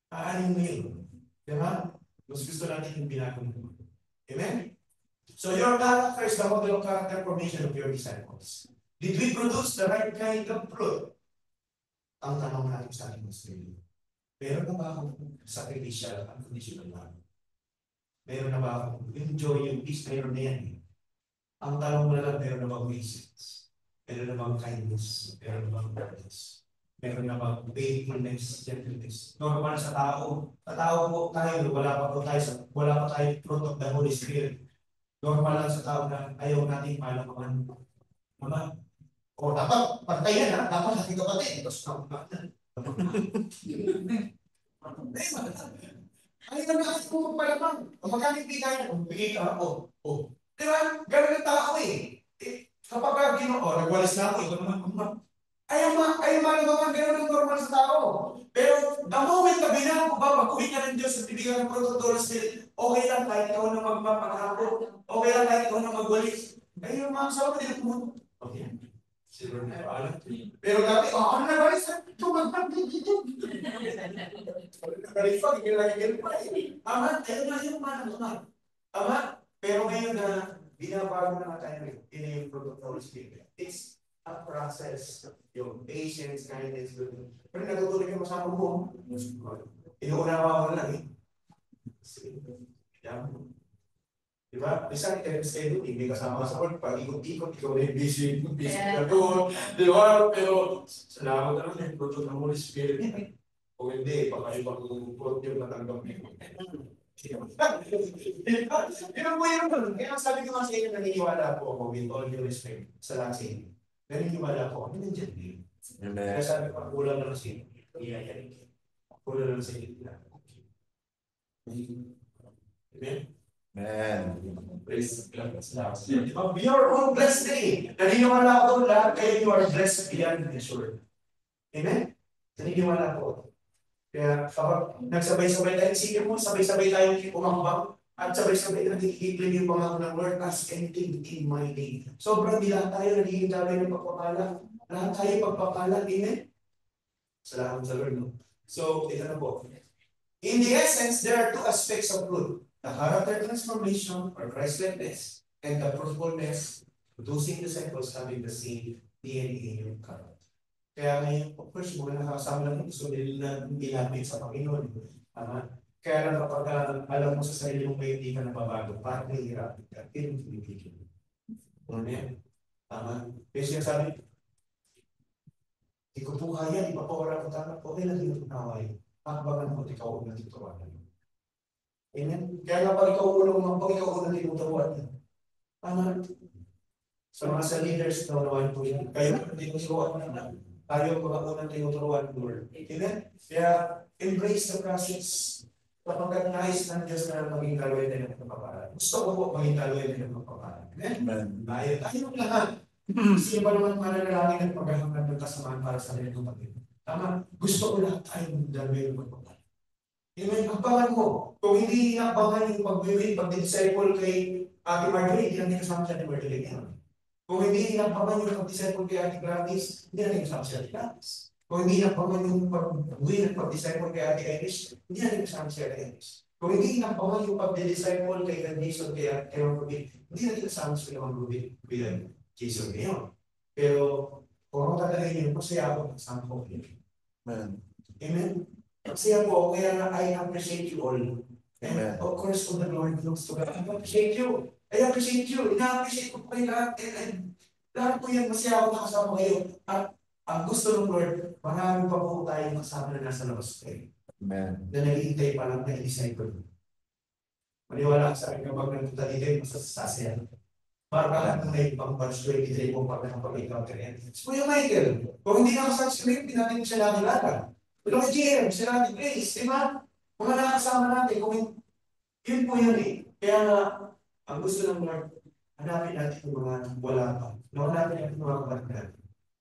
Aanin mo yun. Diba? Mas gusto natin yung binago mo. Amen? So your character is the model of character formation of your disciples. Did we produce the right kind of fruit? Ang tanong natin sa ating Muslim. Meron na ba akong sacrificial, unconditional love? Meron na ba akong enjoy yung peace? Meron na yan. Ang tanong mo na lang, meron na bang patience? Meron na bang kindness? Meron na bang goodness? Meron na bang faithfulness, gentleness? Normal sa tao. Sa tao po tayo, wala pa tayo fruit of the Holy Spirit. Normal lang sa tao na ayaw natin malaman. Mama, o dapat pantay yan ha, dapat natin kapatid. Tapos ay na nakit ko magpalamang. O magkano bigay na? Bigay ka ako. O. Diba? Ganun ang tao eh. Kapag ginoo, nagwalis na ako, ito naman. Ay malaman, ganun ang normal sa tao. Pero the moment na binago ba, pag-uwi ka ng Diyos at bibigyan ng protocol Spirit, okay lang kahit ikaw na magpapakako. Okay lang kahit ikaw na magwalis. Ay yung mga sawa, hindi na pumunta. Okay. Silver na alam. Pero dati, ano na guys? Tumagpag dito. Nagalit pa, gigil pa. Ama, tayo na yung mga. Ama, pero ngayon na binabago na tayo in yung protocol Spirit. It's a process. Yung patience, kindness, goodness. Pero natutuloy yung masama mo. Inuunawa mo lang eh. Diba? Isang stay doon, hindi kasama sa work, pag ikot-ikot, ikaw na yung busy na doon. Diba? Pero salamat na lang yung fruit ng Holy Spirit. O hindi, baka ibang fruit yung natanggap niyo. Yun po yun. Kaya sabi ko nga sa inyo, naniniwala po ako with all due respect sa lahat sa inyo. Naniniwala po ako, nandiyan din. Kaya sabi ko, kulang lang sa inyo. Kulang lang sa inyo. Amen? Amen. Praise God. We are all blessed today. Naniniwala ko lahat kayo, you are blessed beyond measure. Amen? Naniniwala ko. Kaya kapag nagsabay-sabay tayo, sige mo, sabay-sabay tayo umambang at sabay-sabay nagkikipin yung pangako ng Lord, ask anything in my name. Sobrang lahat tayo nagiging dami ng pagpapala. Lahat tayo pagpapala. Amen? Salamat sa Lord. No? So, ito na po. In the essence, there are two aspects of fruit. The character transformation or Christ-likeness and the fruitfulness, producing disciples having the same DNA in character. Kaya ngayon, of course, mga nakakasama lang gusto nila nilapit sa Panginoon. Kaya lang kapag alam mo sa sarili mong may hindi ka nababago, parang nahihirapin ka, hindi mo pinipigil. Amen? Tama? Kaya siya sabi, Hindi ko po kaya, ipapawala ko tayo. Okay lang dito naway. Pakbagan mo, ikaw unang tuturuan. Amen? Kaya nga pag ikaw unang tinuturuan, sa mga sa leaders na naman po yun. Kayo tinuturuan na. Tayo mga unang tinuturuan, Lord. Amen? Kaya embrace the process. Kapag nais ng Diyos na maging kalawin na ng kapapala. Gusto ko po maging kalawin na ng kapapala. Amen? Tayo lahat. Kasi ba naman mananalangin at paghahangad ng kasamaan para sa kanyang kapatid. Tama? Gusto ko lahat tayo ng dalawin ng kapapala. Amen? Akbangan mo. Kung hindi akbangan yung pag-disciple kay Ate Marjorie, hindi natin kasama siya ni Marjorie. Kung hindi akbangan yung pag-disciple kay Ate Gladys, hindi natin kasama siya ni Gladys. Kung hindi akbangan yung pag-uwi at pag-disciple kay Ate Iris, hindi natin kasama siya ni Iris. Kung hindi akbangan yung pag-disciple kay Jason, kay Ruby, hindi natin kasama siya ni Ruby bilang Jason ngayon. Pero kung ako tatalahin yun, masaya ako kasama ko. Amen? Masaya po, kaya I appreciate you all. And of course, kung the Lord looks to God, I appreciate you. I appreciate you. Ina-appreciate ko po kayo lahat. And lahat po yan, masaya ako nakasama kayo. At ang gusto ng Lord, marami pa po tayong kasama na nasa labas kayo. Amen. Na naghihintay pa lang na i-disciple. Maniwala ka sa akin kapag nagpunta dito yung masasasaya. Marakahan kung may pang verse 23 po pag nakapag-encounter yan. So yung Michael, kung hindi nakasasaya, pinatin mo siya nakilala. Pero kay GM, sila natin Grace, di ba? Mga nakasama natin, kung yun po yun eh. Kaya nga, ang gusto ng Lord, hanapin natin yung mga wala pa. Hanapin natin yung mga kapatid natin.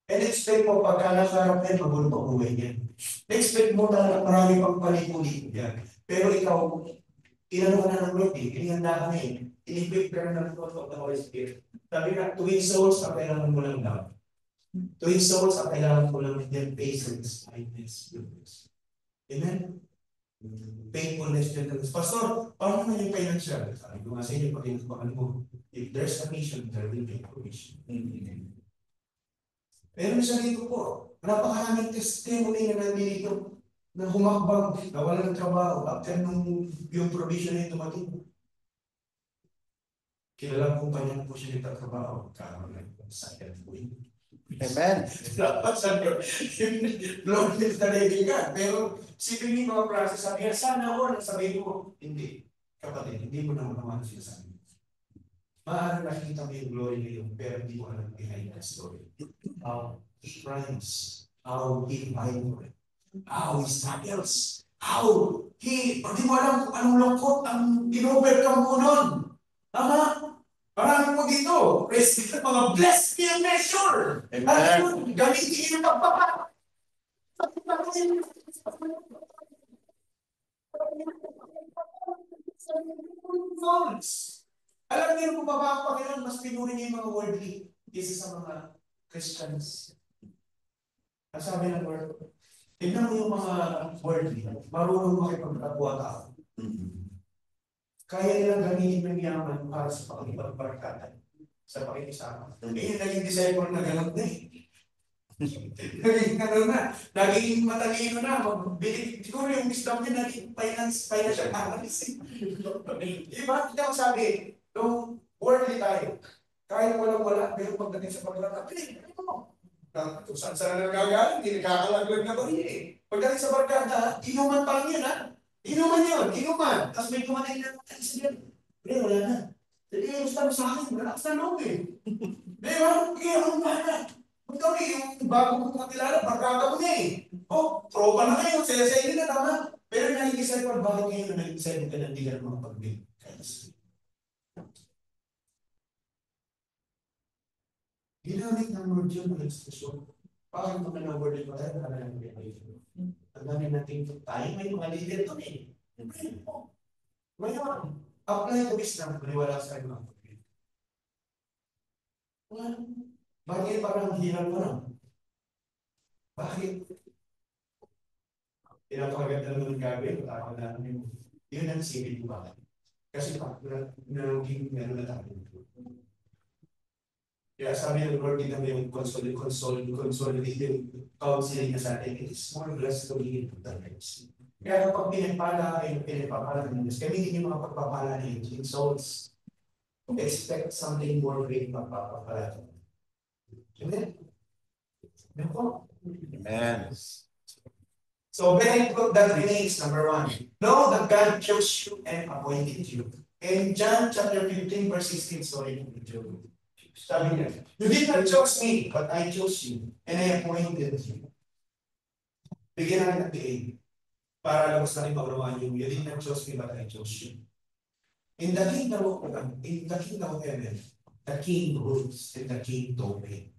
And expect mo, pagka nasarap yan, magulo pa buhay yan. Expect mo talaga marami pang palipulit yan. Pero ikaw, inano ka na ng Lord eh, inihanda ka na eh. In-equip ka na ng Lord of the Holy Spirit. Sabi ka, to win souls, ang kailangan mo lang daw. To win souls, ang kailangan mo lang din patience, kindness, goodness. Amen? Faithfulness, gentleness. Pastor, paano naman yung financial? Sabi ko nga sa inyo, pag-inubahan mo, if there's a mission, there will be a provision. Pero siya dito po, napakaraming testimony na nandito na humakbang, na wala ng trabaho, after nung yung provision na yung dumating. Kilala kong kanya po siya nagtatrabaho, karoon ng sayang po yun. Amen. Dapat sa Lord is the living God. Pero sipin niyo mga process, sabi niya, sana ako, nasabihin ko, hindi. Kapatid, hindi mo naman naman siya sabi. Maaari nakikita mo yung glory niya yung pero hindi mo alam behind the story. How he crimes, how he fights for it, how he struggles, how he, hindi mo alam kung anong lungkot ang in-overcome mo nun. Tama? Marami po dito. Praise God, mga blessed beyond measure. Amen. Gamitin yung pagpapa. Alam niyo kung baba pa kayo, mas pinuri niyo yung mga worldly kaysa sa mga Christians. Ang sabi ng word, tignan mo yung mga worldly, marunong makipagkapwa tao. Kaya nilang gamitin ng yaman para sa pakikipagbarkada, sa pakikisama. Eh, naging disciple na ganap na eh. Naging ano na, naging matalino na, siguro yung wisdom niya naging financial analyst. Diba? Hindi ako sabi, nung worldly tayo, kahit walang-wala, pero pagdating sa pagkakata, ano mo? Kung saan na nagagaling, hindi nagkakalaglag na ba eh. Pagdating sa barkada, inuman pa lang yun ha. Inuman yun, inuman. Tapos may kumatay na isa yun. Pero wala na. Hindi, gusto mo sa akin, relax na loob eh. Diba? Kaya ang mana. Kung kami, yung bago kong kakilala, barkada mo niya eh. Oh, tropa na kayo, saya-saya nila, tama. Pero nag-isay ko, bakit ngayon na nag-isay mo ka na hindi ka naman pag-big? Ginamit ng Lord yun ng expression. Bakit mo na-word ito tayo? Ang dami natin tayo, may mga leader doon eh. Ngayon, apply to wisdom, maniwala sa inyo. Bakit parang hirap mo na? Bakit? Pinapaganda naman ng gagawin, takot natin yung yun ang sipin ko bakit. Kasi pa, naluging meron na tayo. Kaya sabi ng Lord, hindi naman yung consolidating counseling na sa atin, it is more blessed to be in the lives. Kaya kapag pinagpala kayo, pinagpapala ng Diyos, gamitin yung mga pagpapala niyo in souls. Expect something more great magpapapala. Amen? Amen po. Amen. So benefit that remains, number one. Know that God chose you and appointed you. In John chapter 15, verse 16, sorry, sabi niya, you did not choose me, but I chose you, and I appointed you. Bigyan natin ng tiin, para labas natin maunawaan yung, you did not choose me, but I chose you. In the kingdom of heaven, the king rules and the king domain.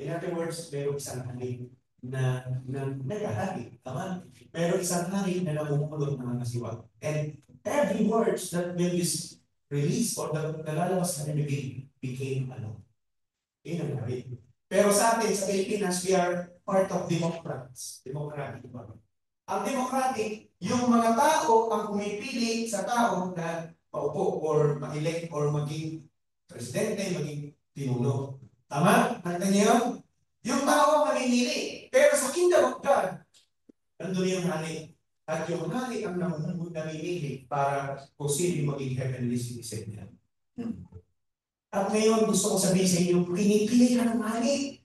In other words, mayroong isang hari na nagahari, tama? Pero isang hari na namumulot ng mga siwa. And every words that will be released or that nalalabas na bibig became ano? Inanari. Pero sa atin, sa Pilipinas, we are part of democrats. Democratic ba? Ang democratic, yung mga tao ang pumipili sa tao na paupo or ma-elect or maging presidente, maging pinuno. Tama? Nakita niyo yun? Yung tao ang mamimili. Pero sa kingdom of God, nandun yung hari. At yung hari ang namimili para kung sino yung maging heavenly citizen niya. At ngayon, gusto ko sabihin sa inyo, pinipili ka ng hari.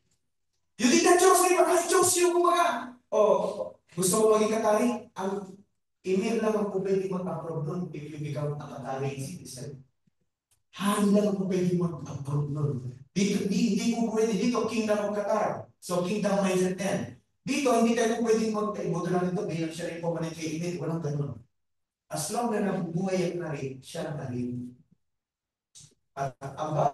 You did not choose me, but I chose you, kumbaga. O, gusto mo maging katari? Ang email lang ang pwede mag-approve nun if you become a katari citizen. Hari lang ang pwede mag-approve nun. Dito, hindi po pwede. Dito, Kingdom of Qatar. So, Kingdom mindset yan. Dito, hindi tayo pwede mag-iboto lang ito bilang siya rin permanent candidate. Walang ganun. As long na nabubuhay ang hari, siya ang hari. At ang